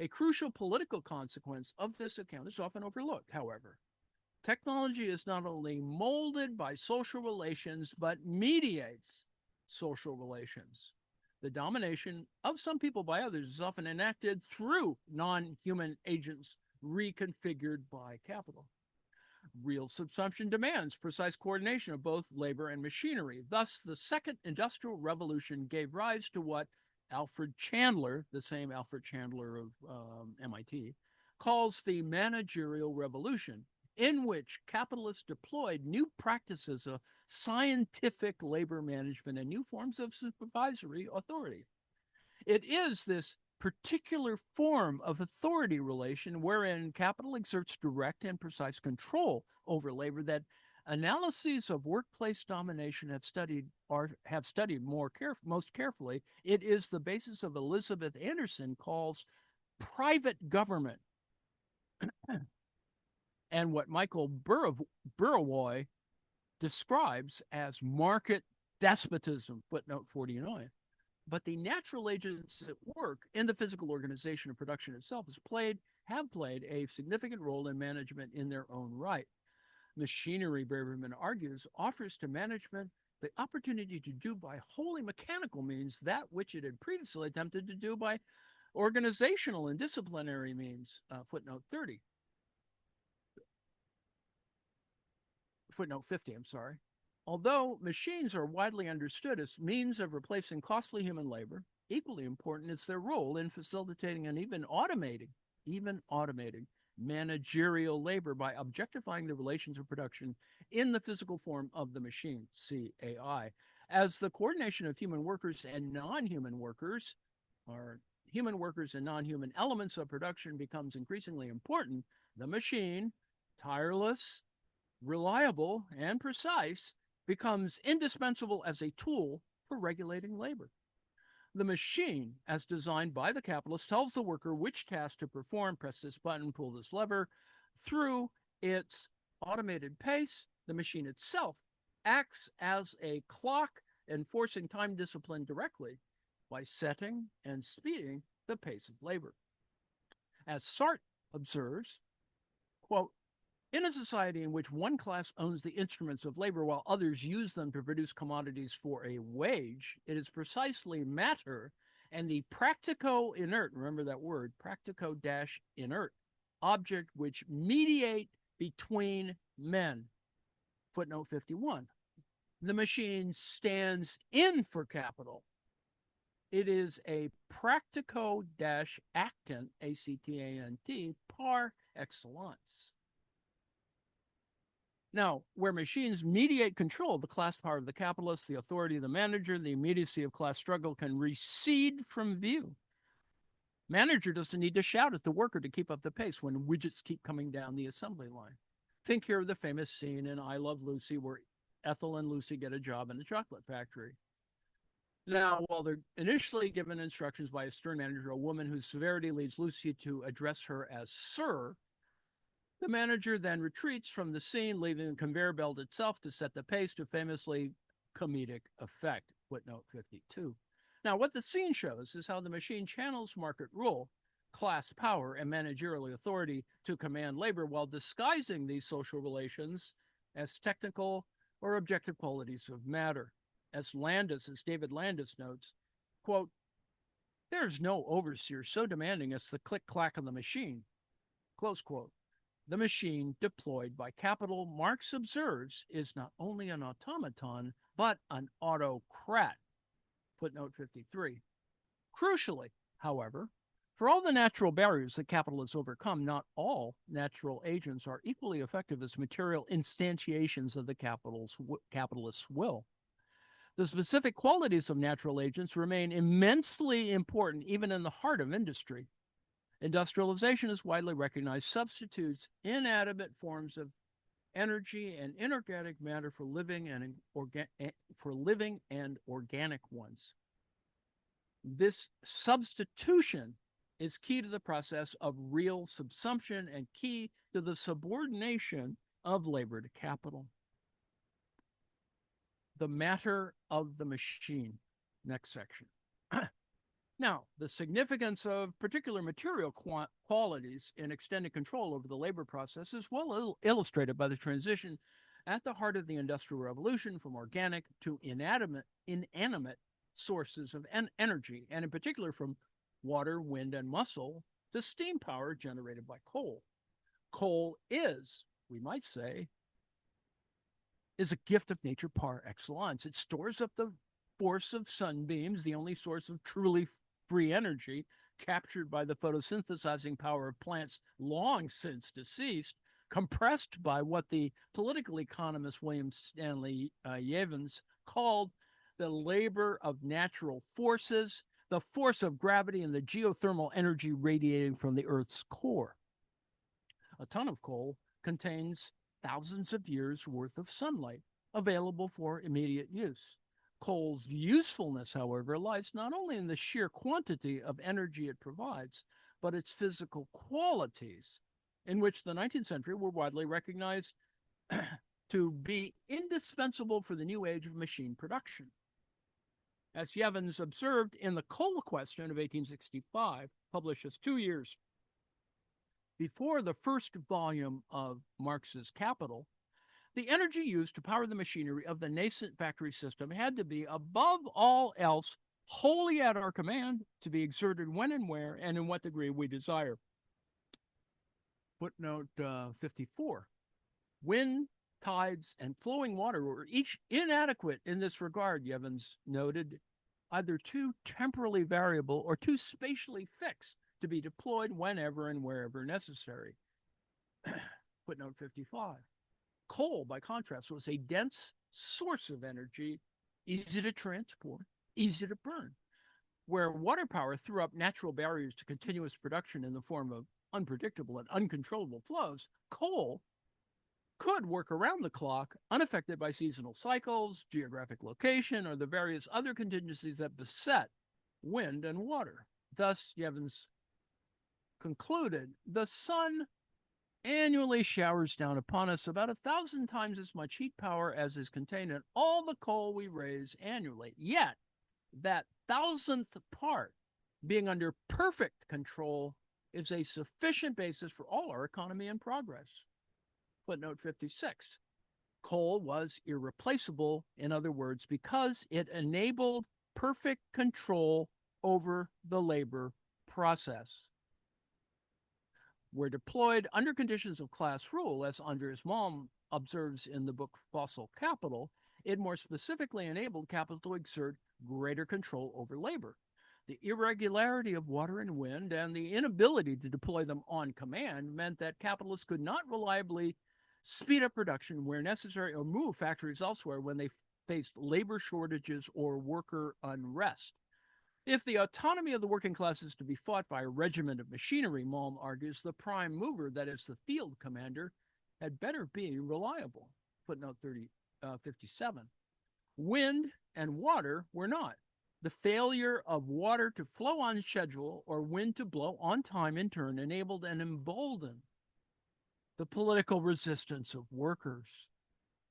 A crucial political consequence of this account is often overlooked, however. Technology is not only molded by social relations, but mediates social relations. The domination of some people by others is often enacted through non-human agents reconfigured by capital. Real subsumption demands precise coordination of both labor and machinery. Thus, the Second Industrial Revolution gave rise to what Alfred Chandler, the same Alfred Chandler of MIT, calls the managerial revolution, in which capitalists deployed new practices of scientific labor management and new forms of supervisory authority. It is this particular form of authority relation wherein capital exerts direct and precise control over labor that analyses of workplace domination have studied most carefully. It is the basis of Elizabeth Anderson calls private government and what Michael Burawoy describes as market despotism, footnote 49. But the natural agents at work in the physical organization of production itself have played a significant role in management in their own right. Machinery, Braverman argues, offers to management the opportunity to do by wholly mechanical means that which it had previously attempted to do by organizational and disciplinary means, footnote 30. Footnote 50, I'm sorry. Although machines are widely understood as means of replacing costly human labor, equally important is their role in facilitating and even automating managerial labor by objectifying the relations of production in the physical form of the machine, CAI. As the coordination of human workers and non-human workers, or human workers and non-human elements of production becomes increasingly important, the machine, tireless, reliable, and precise, becomes indispensable as a tool for regulating labor. The machine, as designed by the capitalist, tells the worker which task to perform, press this button, pull this lever. Through its automated pace, the machine itself acts as a clock, enforcing time discipline directly by setting and speeding the pace of labor. As Sartre observes, quote, in a society in which one class owns the instruments of labor while others use them to produce commodities for a wage, it is precisely matter and the practico-inert, remember that word, practico-inert, object which mediate between men. Footnote 51. The machine stands in for capital. It is a practico-actant, A-C-T-A-N-T, par excellence. Now, where machines mediate control, the class power of the capitalist, the authority of the manager, the immediacy of class struggle can recede from view. Manager doesn't need to shout at the worker to keep up the pace when widgets keep coming down the assembly line. Think here of the famous scene in I Love Lucy where Ethel and Lucy get a job in a chocolate factory. Now, while they're initially given instructions by a stern manager, a woman whose severity leads Lucy to address her as Sir, the manager then retreats from the scene, leaving the conveyor belt itself to set the pace to famously comedic effect. Footnote 52. Now, what the scene shows is how the machine channels market rule, class power, and managerial authority to command labor while disguising these social relations as technical or objective qualities of matter. As David Landis notes, quote, "There's no overseer so demanding as the click-clack of the machine," close quote. The machine deployed by capital, Marx observes, is not only an automaton, but an autocrat. Footnote 53. Crucially, however, for all the natural barriers that capital has overcome, not all natural agents are equally effective as material instantiations of the capitalist's will. The specific qualities of natural agents remain immensely important even in the heart of industry. Industrialization is widely recognized substitutes inanimate forms of energy and inorganic matter for living and organic ones. This substitution is key to the process of real subsumption and key to the subordination of labor to capital. The matter of the machine. Next section. Now, the significance of particular material qualities in extending control over the labor process is well illustrated by the transition at the heart of the Industrial Revolution from organic to inanimate sources of energy, and in particular from water, wind, and muscle to steam power generated by coal. Coal is, we might say, is a gift of nature par excellence. It stores up the force of sunbeams, the only source of truly free energy captured by the photosynthesizing power of plants long since deceased, compressed by what the political economist William Stanley Jevons called the labor of natural forces, the force of gravity, and the geothermal energy radiating from the Earth's core. A ton of coal contains thousands of years' worth of sunlight available for immediate use. Coal's usefulness, however, lies not only in the sheer quantity of energy it provides, but its physical qualities, in which the 19th century were widely recognized to be indispensable for the new age of machine production. As Jevons observed in the Coal Question of 1865, published just 2 years before the first volume of Marx's Capital, the energy used to power the machinery of the nascent factory system had to be, above all else, wholly at our command to be exerted when and where and in what degree we desire. Footnote 54. Wind, tides, and flowing water were each inadequate in this regard, Jevons noted, either too temporally variable or too spatially fixed to be deployed whenever and wherever necessary. Footnote 55. Coal, by contrast, was a dense source of energy, easy to transport, easy to burn. Where water power threw up natural barriers to continuous production in the form of unpredictable and uncontrollable flows, coal could work around the clock, unaffected by seasonal cycles, geographic location, or the various other contingencies that beset wind and water. Thus, Jevons concluded, the sun annually showers down upon us about 1,000 times as much heat power as is contained in all the coal we raise annually. Yet, that 1,000th part being under perfect control is a sufficient basis for all our economy and progress. Footnote 56. Coal was irreplaceable, in other words, because it enabled perfect control over the labor process. Were deployed under conditions of class rule, as Andreas Malm observes in the book Fossil Capital, it more specifically enabled capital to exert greater control over labor. The irregularity of water and wind and the inability to deploy them on command meant that capitalists could not reliably speed up production where necessary or move factories elsewhere when they faced labor shortages or worker unrest. If the autonomy of the working class is to be fought by a regiment of machinery, Malm argues, the prime mover, that is the field commander, had better be reliable. Footnote 57. Wind and water were not. The failure of water to flow on schedule or wind to blow on time in turn enabled and emboldened the political resistance of workers.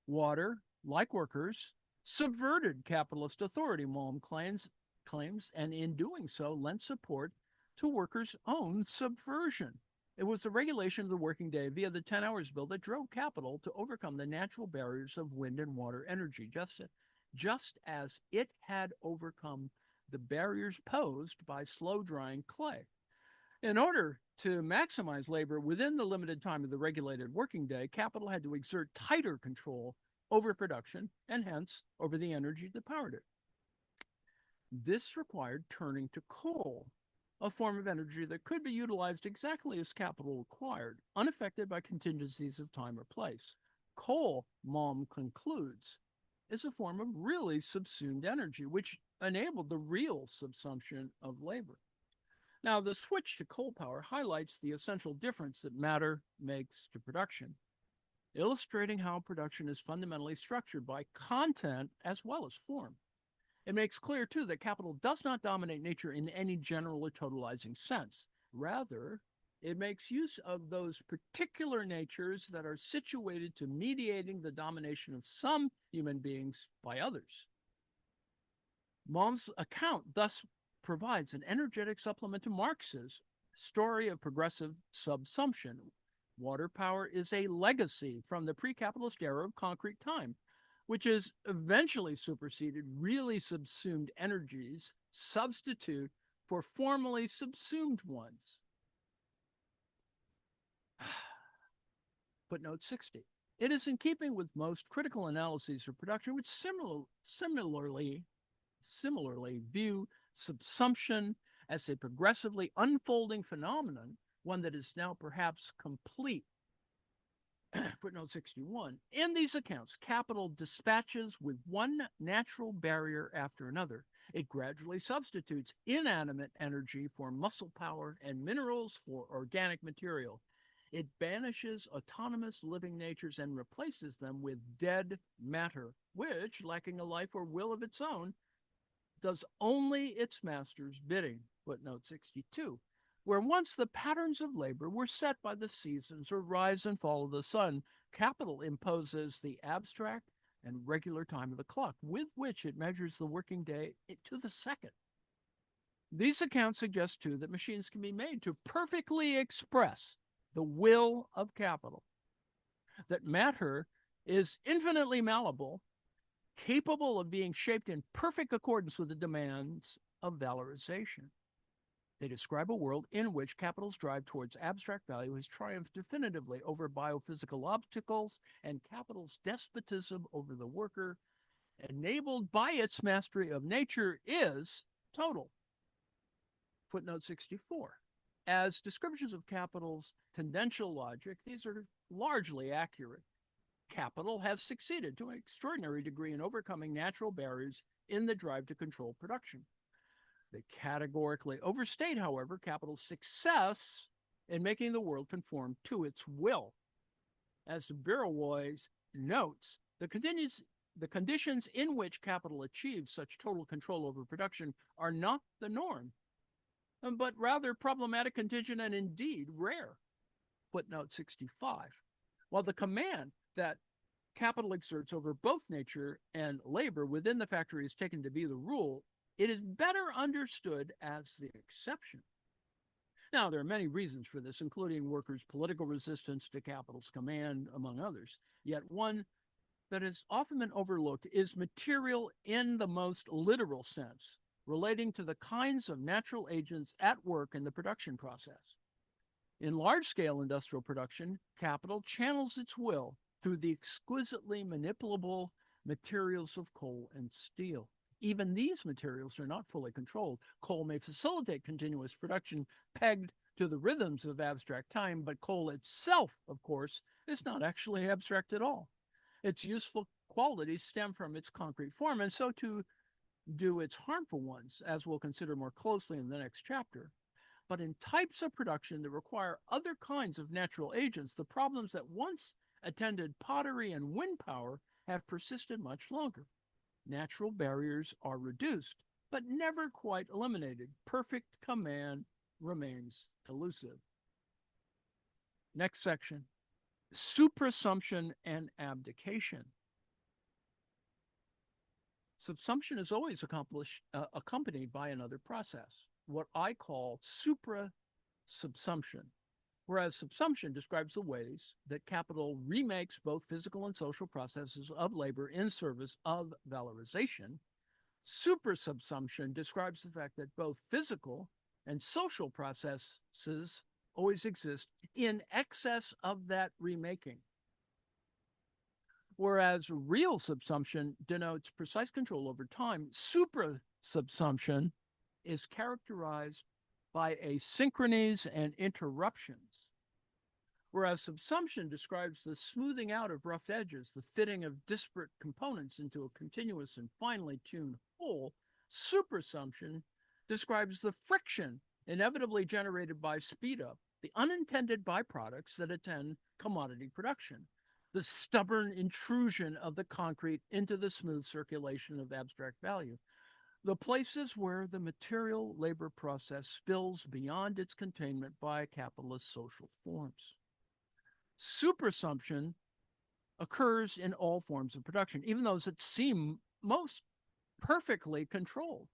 Water, like workers, subverted capitalist authority, Malm claims, and in doing so lent support to workers' own subversion. It was the regulation of the working day via the 10 hours bill that drove capital to overcome the natural barriers of wind and water energy, just as it had overcome the barriers posed by slow-drying clay. In order to maximize labor within the limited time of the regulated working day, capital had to exert tighter control over production and hence over the energy that powered it. This required turning to coal, a form of energy that could be utilized exactly as capital required, unaffected by contingencies of time or place. Coal, Malm concludes, is a form of really subsumed energy, which enabled the real subsumption of labor. Now, the switch to coal power highlights the essential difference that matter makes to production, illustrating how production is fundamentally structured by content as well as form. It makes clear, too, that capital does not dominate nature in any general or totalizing sense. Rather, it makes use of those particular natures that are situated to mediating the domination of some human beings by others. Malm's account thus provides an energetic supplement to Marx's story of progressive subsumption. Water power is a legacy from the pre-capitalist era of concrete time, which has eventually superseded really subsumed energies, substitute for formally subsumed ones. Footnote 60. It is in keeping with most critical analyses of production, which similarly view subsumption as a progressively unfolding phenomenon, one that is now perhaps complete. Footnote 61. In these accounts, capital dispatches with one natural barrier after another. It gradually substitutes inanimate energy for muscle power and minerals for organic material. It banishes autonomous living natures and replaces them with dead matter, which, lacking a life or will of its own, does only its master's bidding. Footnote 62. Where once the patterns of labor were set by the seasons or rise and fall of the sun, capital imposes the abstract and regular time of the clock, with which it measures the working day to the second. These accounts suggest, too, that machines can be made to perfectly express the will of capital, that matter is infinitely malleable, capable of being shaped in perfect accordance with the demands of valorization. They describe a world in which capital's drive towards abstract value has triumphed definitively over biophysical obstacles, and capital's despotism over the worker, enabled by its mastery of nature, is total. Footnote 64. As descriptions of capital's tendential logic, these are largely accurate. Capital has succeeded to an extraordinary degree in overcoming natural barriers in the drive to control production. They categorically overstate, however, capital's success in making the world conform to its will. As Birawoy notes, the conditions in which capital achieves such total control over production are not the norm, but rather problematic, contingent, and indeed rare. Footnote 65. While the command that capital exerts over both nature and labor within the factory is taken to be the rule, it is better understood as the exception. Now, there are many reasons for this, including workers' political resistance to capital's command, among others. Yet one that has often been overlooked is material in the most literal sense. relating to the kinds of natural agents at work in the production process. In large-scale industrial production, capital channels its will through the exquisitely manipulable materials of coal and steel. Even these materials are not fully controlled. Coal may facilitate continuous production pegged to the rhythms of abstract time, but coal itself, of course, is not actually abstract at all. Its useful qualities stem from its concrete form, and so too do its harmful ones, as we'll consider more closely in the next chapter. But in types of production that require other kinds of natural agents, the problems that once attended pottery and wind power have persisted much longer. Natural barriers are reduced, but never quite eliminated. Perfect command remains elusive. Next section, suprassumption and abdication. Subsumption is always accompanied by another process, what I call suprasubsumption, whereas subsumption describes the ways that capital remakes both physical and social processes of labor in service of valorization. Suprasubsumption describes the fact that both physical and social processes always exist in excess of that remaking. Whereas real subsumption denotes precise control over time, suprasubsumption is characterized by asynchronies and interruptions. Whereas subsumption describes the smoothing out of rough edges, the fitting of disparate components into a continuous and finely tuned whole, suprassumption describes the friction inevitably generated by speed up, the unintended byproducts that attend commodity production, the stubborn intrusion of the concrete into the smooth circulation of abstract value, the places where the material labor process spills beyond its containment by capitalist social forms. Suprassumption occurs in all forms of production, even those that seem most perfectly controlled.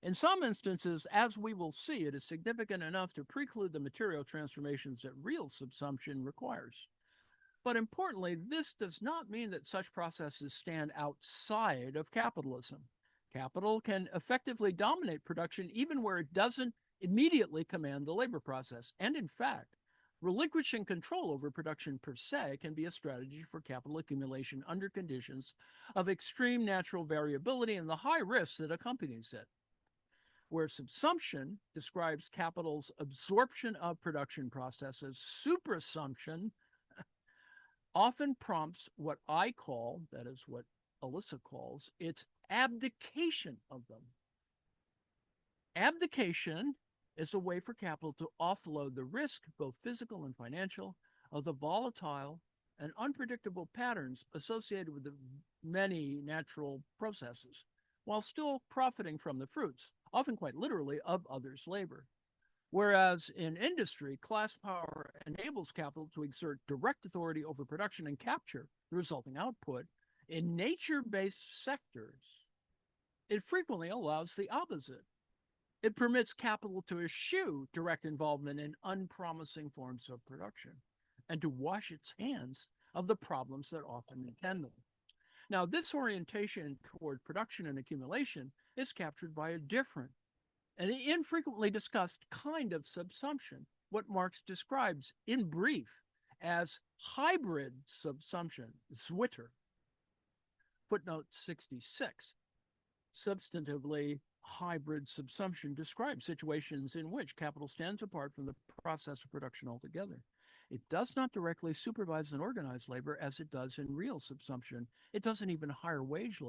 In some instances, as we will see, it is significant enough to preclude the material transformations that real subsumption requires. But importantly, this does not mean that such processes stand outside of capitalism. Capital can effectively dominate production even where it doesn't immediately command the labor process. And in fact, relinquishing control over production per se can be a strategy for capital accumulation under conditions of extreme natural variability and the high risks that accompanies it. Where subsumption describes capital's absorption of production processes, suprassumption often prompts what I call, that is what Alyssa calls, its abdication of them. Abdication is a way for capital to offload the risk, both physical and financial, of the volatile and unpredictable patterns associated with the many natural processes, while still profiting from the fruits, often quite literally, of others' labor. Whereas in industry, class power enables capital to exert direct authority over production and capture the resulting output. In nature-based sectors, it frequently allows the opposite. It permits capital to eschew direct involvement in unpromising forms of production and to wash its hands of the problems that often attend them. Now, this orientation toward production and accumulation is captured by a different and infrequently discussed kind of subsumption, what Marx describes in brief as hybrid subsumption, Zwitter. Footnote 66. Substantively, hybrid subsumption describes situations in which capital stands apart from the process of production altogether. It does not directly supervise and organize labor as it does in real subsumption. It doesn't even hire wage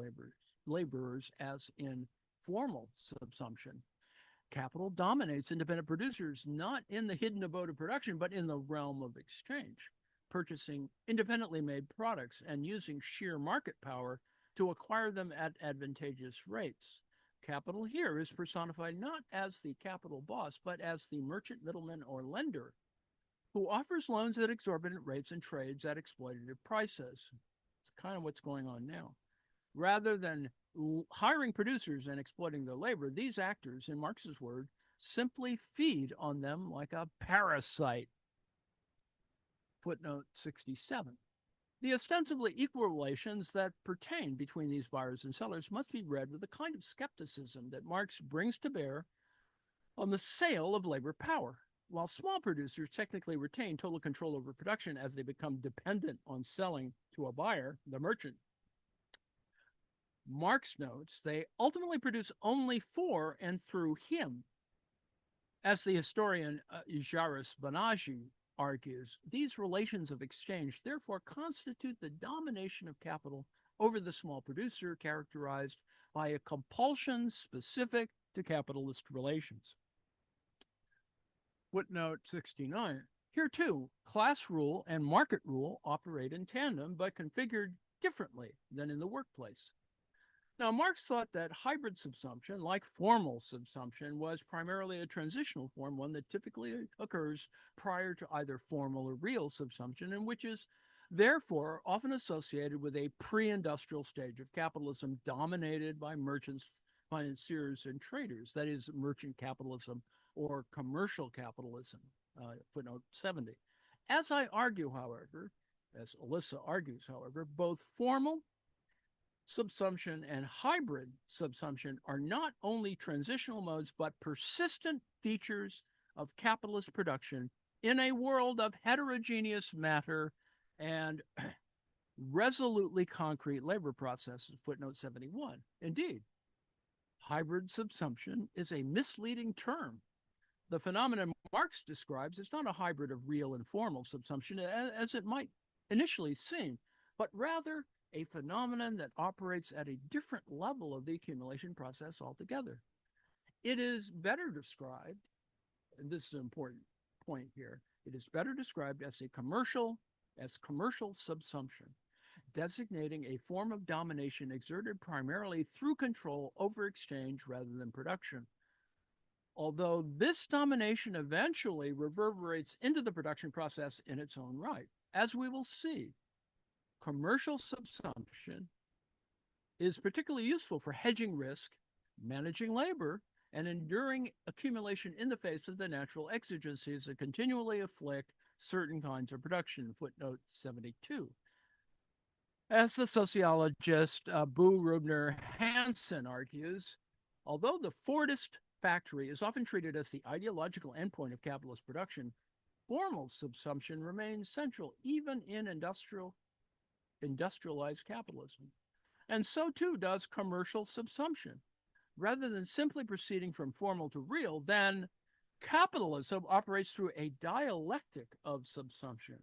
laborers as in formal subsumption. Capital dominates independent producers not in the hidden abode of production, but in the realm of exchange, purchasing independently made products and using sheer market power to acquire them at advantageous rates. Capital here is personified not as the capital boss, but as the merchant, middleman, or lender who offers loans at exorbitant rates and trades at exploitative prices. It's kind of what's going on now. Rather than hiring producers and exploiting their labor, these actors, in Marx's word, simply feed on them like a parasite. Footnote 67. The ostensibly equal relations that pertain between these buyers and sellers must be read with the kind of skepticism that Marx brings to bear on the sale of labor power. While small producers technically retain total control over production as they become dependent on selling to a buyer, the merchant, Marx notes they ultimately produce only for and through him. As the historian Jairus Banaji argues, these relations of exchange therefore constitute the domination of capital over the small producer, characterized by a compulsion specific to capitalist relations. Footnote 69. Here, too, class rule and market rule operate in tandem, but configured differently than in the workplace. Now, Marx thought that hybrid subsumption, like formal subsumption, was primarily a transitional form, one that typically occurs prior to either formal or real subsumption, and which is therefore often associated with a pre-industrial stage of capitalism dominated by merchants, financiers, and traders, that is, merchant capitalism or commercial capitalism, footnote 70. As I argue, however, as Alyssa argues, however, both formal subsumption and hybrid subsumption are not only transitional modes, but persistent features of capitalist production in a world of heterogeneous matter and resolutely concrete labor processes, footnote 71. Indeed, hybrid subsumption is a misleading term. The phenomenon Marx describes is not a hybrid of real and formal subsumption, as it might initially seem, but rather a phenomenon that operates at a different level of the accumulation process altogether. It is better described, and this is an important point here, it is better described as commercial subsumption, designating a form of domination exerted primarily through control over exchange rather than production. Although this domination eventually reverberates into the production process in its own right. As we will see, commercial subsumption is particularly useful for hedging risk, managing labor, and enduring accumulation in the face of the natural exigencies that continually afflict certain kinds of production, footnote 72. As the sociologist Boo Rubner Hansen argues, although the Fordist factory is often treated as the ideological endpoint of capitalist production, formal subsumption remains central even in industrialized capitalism. And so too does commercial subsumption. Rather than simply proceeding from formal to real, then capitalism operates through a dialectic of subsumption.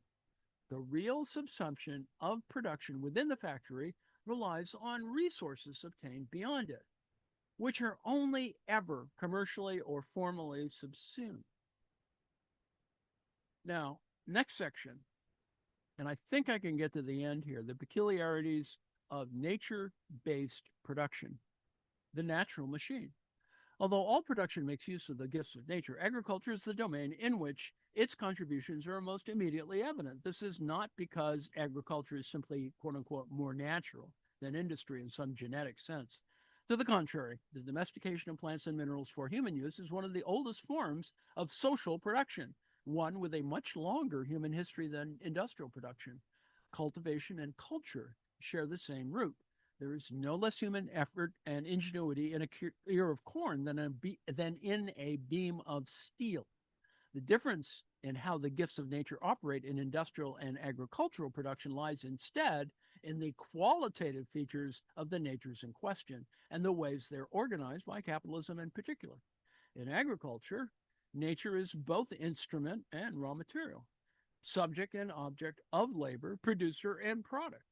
The real subsumption of production within the factory relies on resources obtained beyond it, which are only ever commercially or formally subsumed. Now, next section, and I think I can get to the end here, the peculiarities of nature-based production, the natural machine. Although all production makes use of the gifts of nature, agriculture is the domain in which its contributions are most immediately evident. This is not because agriculture is simply, quote unquote, more natural than industry in some genetic sense. To the contrary, the domestication of plants and minerals for human use is one of the oldest forms of social production, one with a much longer human history than industrial production. Cultivation and culture share the same root. There is no less human effort and ingenuity in a ear of corn than in a beam of steel. The difference in how the gifts of nature operate in industrial and agricultural production lies instead in the qualitative features of the natures in question and the ways they're organized by capitalism in particular. In agriculture, nature is both instrument and raw material, subject and object of labor, producer and product.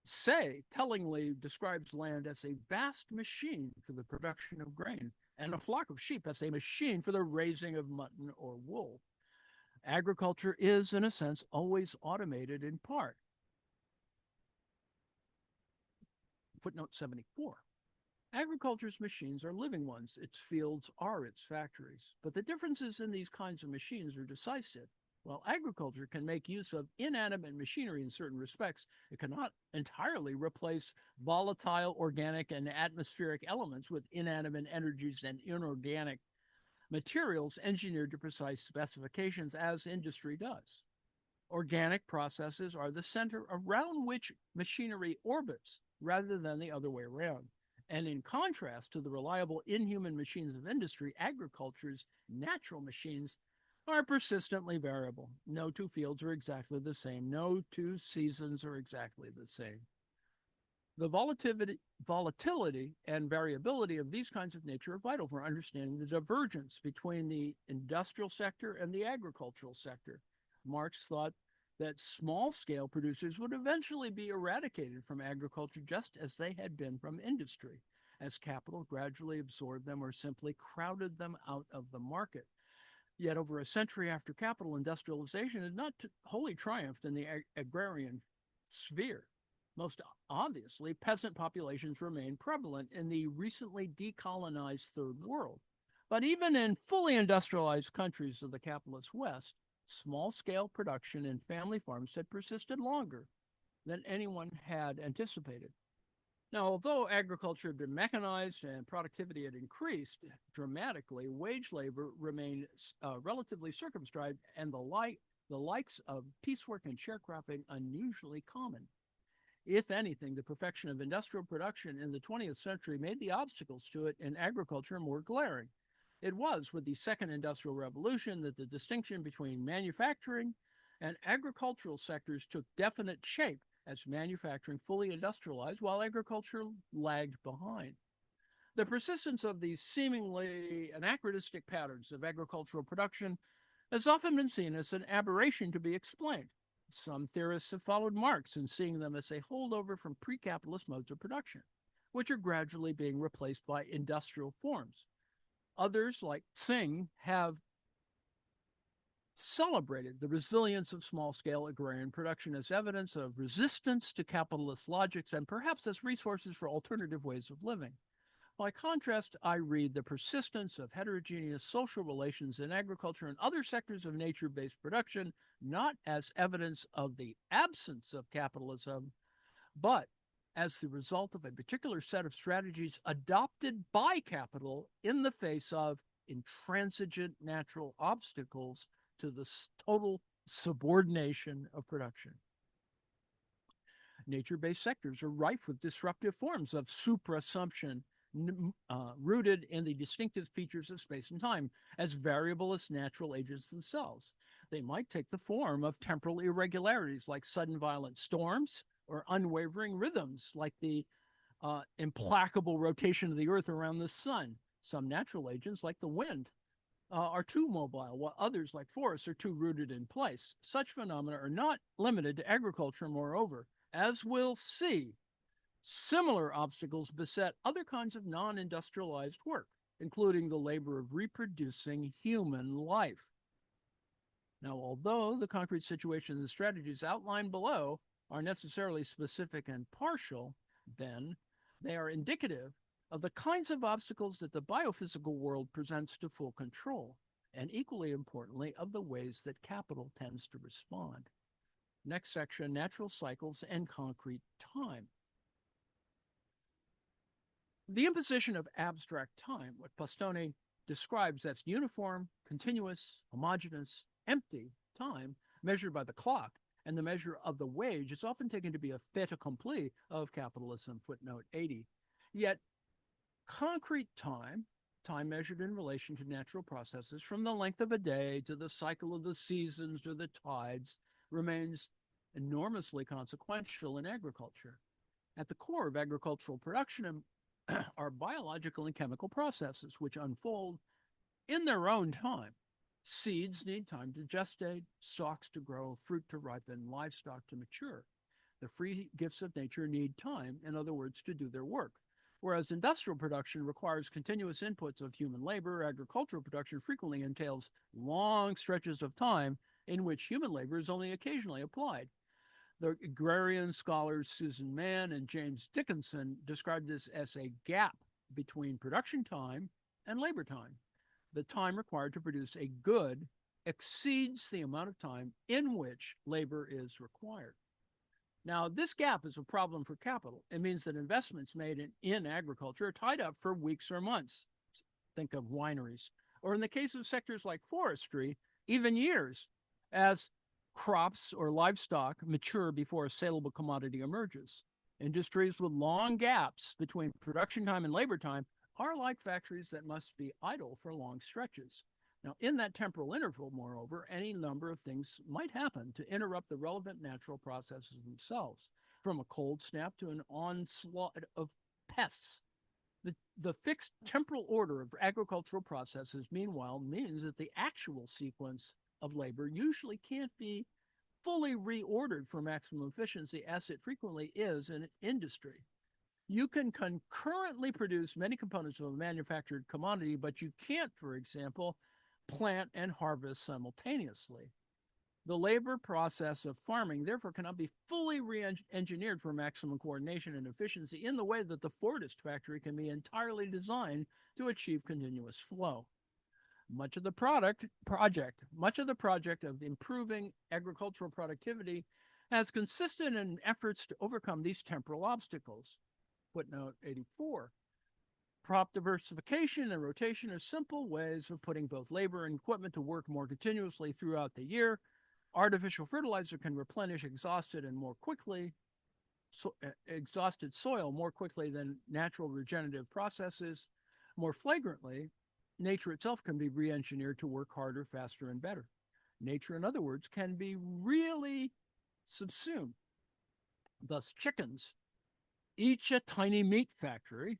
Say tellingly describes land as a vast machine for the production of grain and a flock of sheep as a machine for the raising of mutton or wool. Agriculture is, in a sense, always automated in part. Footnote 74. Agriculture's machines are living ones. Its fields are its factories. But the differences in these kinds of machines are decisive. While agriculture can make use of inanimate machinery in certain respects, it cannot entirely replace volatile organic and atmospheric elements with inanimate energies and inorganic materials engineered to precise specifications as industry does. Organic processes are the center around which machinery orbits rather than the other way around. And in contrast to the reliable inhuman machines of industry, agriculture's natural machines are persistently variable. No two fields are exactly the same. No two seasons are exactly the same. The volatility and variability of these kinds of nature are vital for understanding the divergence between the industrial sector and the agricultural sector. Marx thought that small scale producers would eventually be eradicated from agriculture just as they had been from industry, as capital gradually absorbed them or simply crowded them out of the market. Yet, over a century after capital, industrialization had not wholly triumphed in the agrarian sphere. Most obviously, peasant populations remain prevalent in the recently decolonized Third World. But even in fully industrialized countries of the capitalist West, small-scale production in family farms had persisted longer than anyone had anticipated. Now, although agriculture had been mechanized and productivity had increased dramatically, wage labor remained relatively circumscribed and the likes of piecework and sharecropping unusually common. If anything, the perfection of industrial production in the 20th century made the obstacles to it in agriculture more glaring. It was with the Second Industrial Revolution that the distinction between manufacturing and agricultural sectors took definite shape as manufacturing fully industrialized while agriculture lagged behind. The persistence of these seemingly anachronistic patterns of agricultural production has often been seen as an aberration to be explained. Some theorists have followed Marx in seeing them as a holdover from pre-capitalist modes of production, which are gradually being replaced by industrial forms. Others, like Tsing, have celebrated the resilience of small-scale agrarian production as evidence of resistance to capitalist logics and perhaps as resources for alternative ways of living. By contrast, I read the persistence of heterogeneous social relations in agriculture and other sectors of nature-based production not as evidence of the absence of capitalism, but as the result of a particular set of strategies adopted by capital in the face of intransigent natural obstacles to the total subordination of production. Nature-based sectors are rife with disruptive forms of supra-assumption rooted in the distinctive features of space and time, as variable as natural ages themselves. They might take the form of temporal irregularities like sudden violent storms or unwavering rhythms like the implacable rotation of the Earth around the sun. Some natural agents, like the wind, are too mobile, while others, like forests, are too rooted in place. Such phenomena are not limited to agriculture, moreover. As we'll see, similar obstacles beset other kinds of non-industrialized work, including the labor of reproducing human life. Now, although the concrete situations and strategies outlined below are necessarily specific and partial, then they are indicative of the kinds of obstacles that the biophysical world presents to full control, and equally importantly, of the ways that capital tends to respond. Next section, natural cycles and concrete time. The imposition of abstract time, what Battistoni describes as uniform, continuous, homogeneous, empty time, measured by the clock, and the measure of the wage is often taken to be a fait accompli of capitalism, footnote 80. Yet, concrete time, time measured in relation to natural processes, from the length of a day to the cycle of the seasons to the tides, remains enormously consequential in agriculture. At the core of agricultural production are biological and chemical processes which unfold in their own time. Seeds need time to gestate, stalks to grow, fruit to ripen, livestock to mature. The free gifts of nature need time, in other words, to do their work. Whereas industrial production requires continuous inputs of human labor, agricultural production frequently entails long stretches of time in which human labor is only occasionally applied. The agrarian scholars Susan Mann and James Dickinson described this as a gap between production time and labor time. The time required to produce a good exceeds the amount of time in which labor is required. Now, this gap is a problem for capital. It means that investments made in agriculture are tied up for weeks or months. Think of wineries. Or in the case of sectors like forestry, even years, as Crops or livestock mature before a saleable commodity emerges. Industries with long gaps between production time and labor time are like factories that must be idle for long stretches. Now, in that temporal interval, moreover, any number of things might happen to interrupt the relevant natural processes themselves, from a cold snap to an onslaught of pests. The fixed temporal order of agricultural processes, meanwhile, means that the actual sequence of labor usually can't be fully reordered for maximum efficiency, as it frequently is in industry. You can concurrently produce many components of a manufactured commodity, but you can't, for example, plant and harvest simultaneously. The labor process of farming, therefore, cannot be fully re-engineered for maximum coordination and efficiency in the way that the Fordist factory can be entirely designed to achieve continuous flow. Much of the project of improving agricultural productivity has consisted in efforts to overcome these temporal obstacles. Footnote 84. Crop diversification and rotation are simple ways of putting both labor and equipment to work more continuously throughout the year. Artificial fertilizer can replenish exhausted soil more quickly than natural regenerative processes. More flagrantly, nature itself can be re-engineered to work harder, faster, and better. Nature, in other words, can be really subsumed. Thus, chickens, each a tiny meat factory,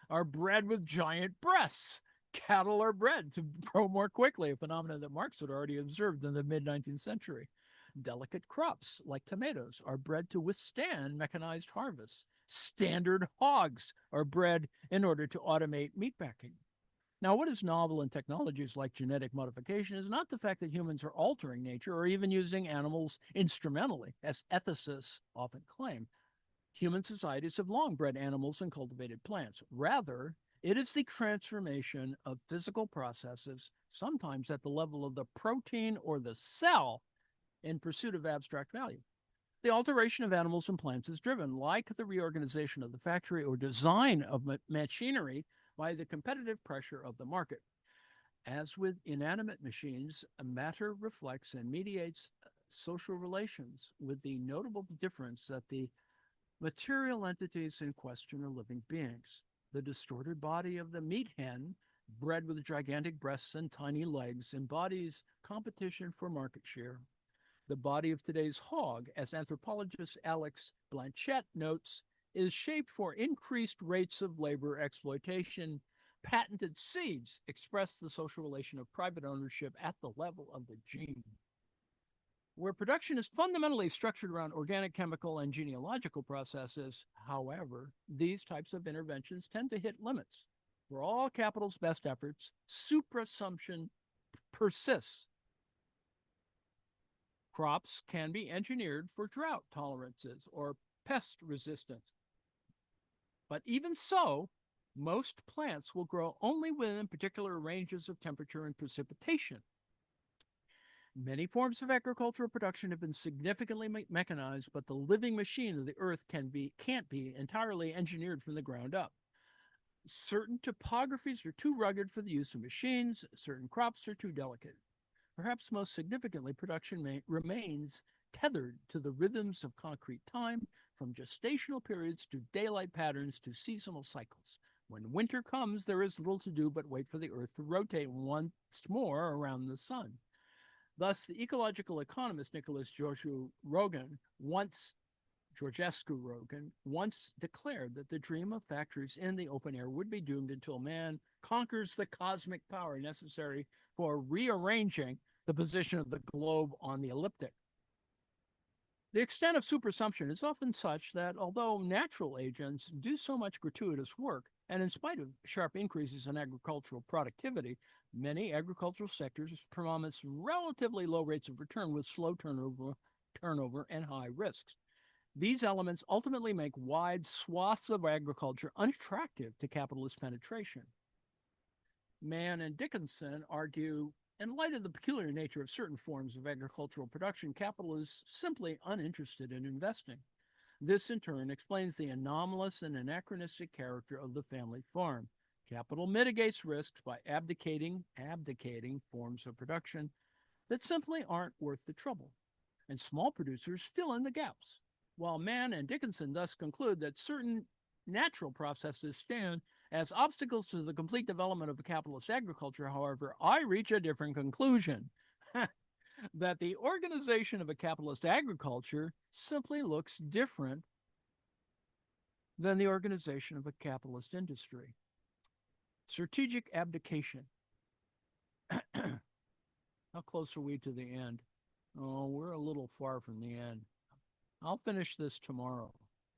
are bred with giant breasts. Cattle are bred to grow more quickly, a phenomenon that Marx had already observed in the mid-19th century. Delicate crops, like tomatoes, are bred to withstand mechanized harvests. Standard hogs are bred in order to automate meatpacking. Now, what is novel in technologies like genetic modification is not the fact that humans are altering nature or even using animals instrumentally, as ethicists often claim. Human societies have long bred animals and cultivated plants. Rather, it is the transformation of physical processes, sometimes at the level of the protein or the cell, in pursuit of abstract value. The alteration of animals and plants is driven, like the reorganization of the factory or design of machinery, by the competitive pressure of the market. As with inanimate machines, matter reflects and mediates social relations, with the notable difference that the material entities in question are living beings. The distorted body of the meat hen, bred with gigantic breasts and tiny legs, embodies competition for market share. The body of today's hog, as anthropologist Alex Blanchette notes, is shaped for increased rates of labor exploitation. Patented seeds express the social relation of private ownership at the level of the gene. Where production is fundamentally structured around organic, chemical, and genealogical processes, however, these types of interventions tend to hit limits. For all capital's best efforts, superassumption persists. Crops can be engineered for drought tolerances or pest resistance. But even so, most plants will grow only within particular ranges of temperature and precipitation. Many forms of agricultural production have been significantly mechanized, but the living machine of the earth can't be entirely engineered from the ground up. Certain topographies are too rugged for the use of machines, certain crops are too delicate. Perhaps most significantly, production remains tethered to the rhythms of concrete time, from gestational periods to daylight patterns to seasonal cycles. When winter comes, there is little to do but wait for the earth to rotate once more around the sun. Thus, the ecological economist Nicholas Georgescu Rogan once declared that the dream of factories in the open air would be doomed until man conquers the cosmic power necessary for rearranging the position of the globe on the ecliptic. The extent of superassumption is often such that although natural agents do so much gratuitous work, and in spite of sharp increases in agricultural productivity, many agricultural sectors promise relatively low rates of return with slow turnover and high risks. These elements ultimately make wide swaths of agriculture unattractive to capitalist penetration. Mann and Dickinson argue, in light of the peculiar nature of certain forms of agricultural production, capital is simply uninterested in investing. This, in turn, explains the anomalous and anachronistic character of the family farm. Capital mitigates risks by abdicating forms of production that simply aren't worth the trouble. and small producers fill in the gaps. While Mann and Dickinson thus conclude that certain natural processes stand as obstacles to the complete development of a capitalist agriculture, however, I reach a different conclusion. That the organization of a capitalist agriculture simply looks different than the organization of a capitalist industry. Strategic abdication. How close are we to the end? Oh, we're a little far from the end. I'll finish this tomorrow.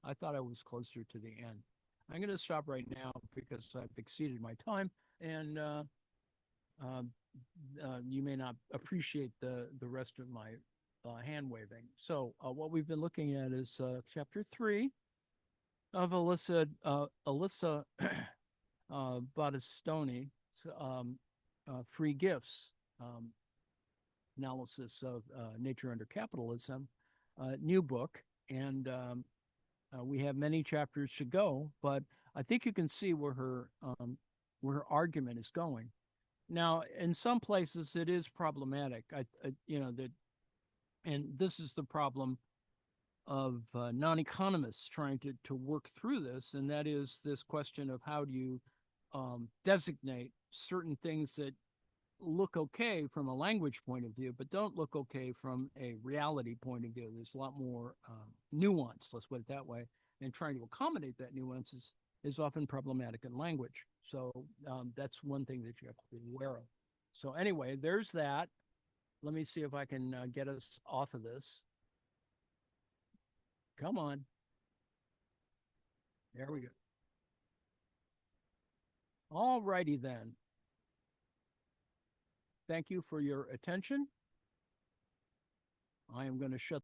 I thought I was closer to the end. I'm going to stop right now because I've exceeded my time, and uh, you may not appreciate the rest of my hand waving. So what we've been looking at is chapter 3 of Alyssa Battistoni, Free Gifts, Analysis of Nature Under Capitalism, new book. And we have many chapters to go, but I think you can see where her argument is going. Now, in some places, it is problematic. And this is the problem of non-economists trying to work through this, and that is this question of how do you designate certain things that look okay from a language point of view, but don't look okay from a reality point of view. There's a lot more nuance, let's put it that way, and trying to accommodate that nuance is often problematic in language. So that's one thing that you have to be aware of. So anyway, there's that. Let me see if I can get us off of this. Come on. There we go. All righty then. Thank you for your attention. I am going to shut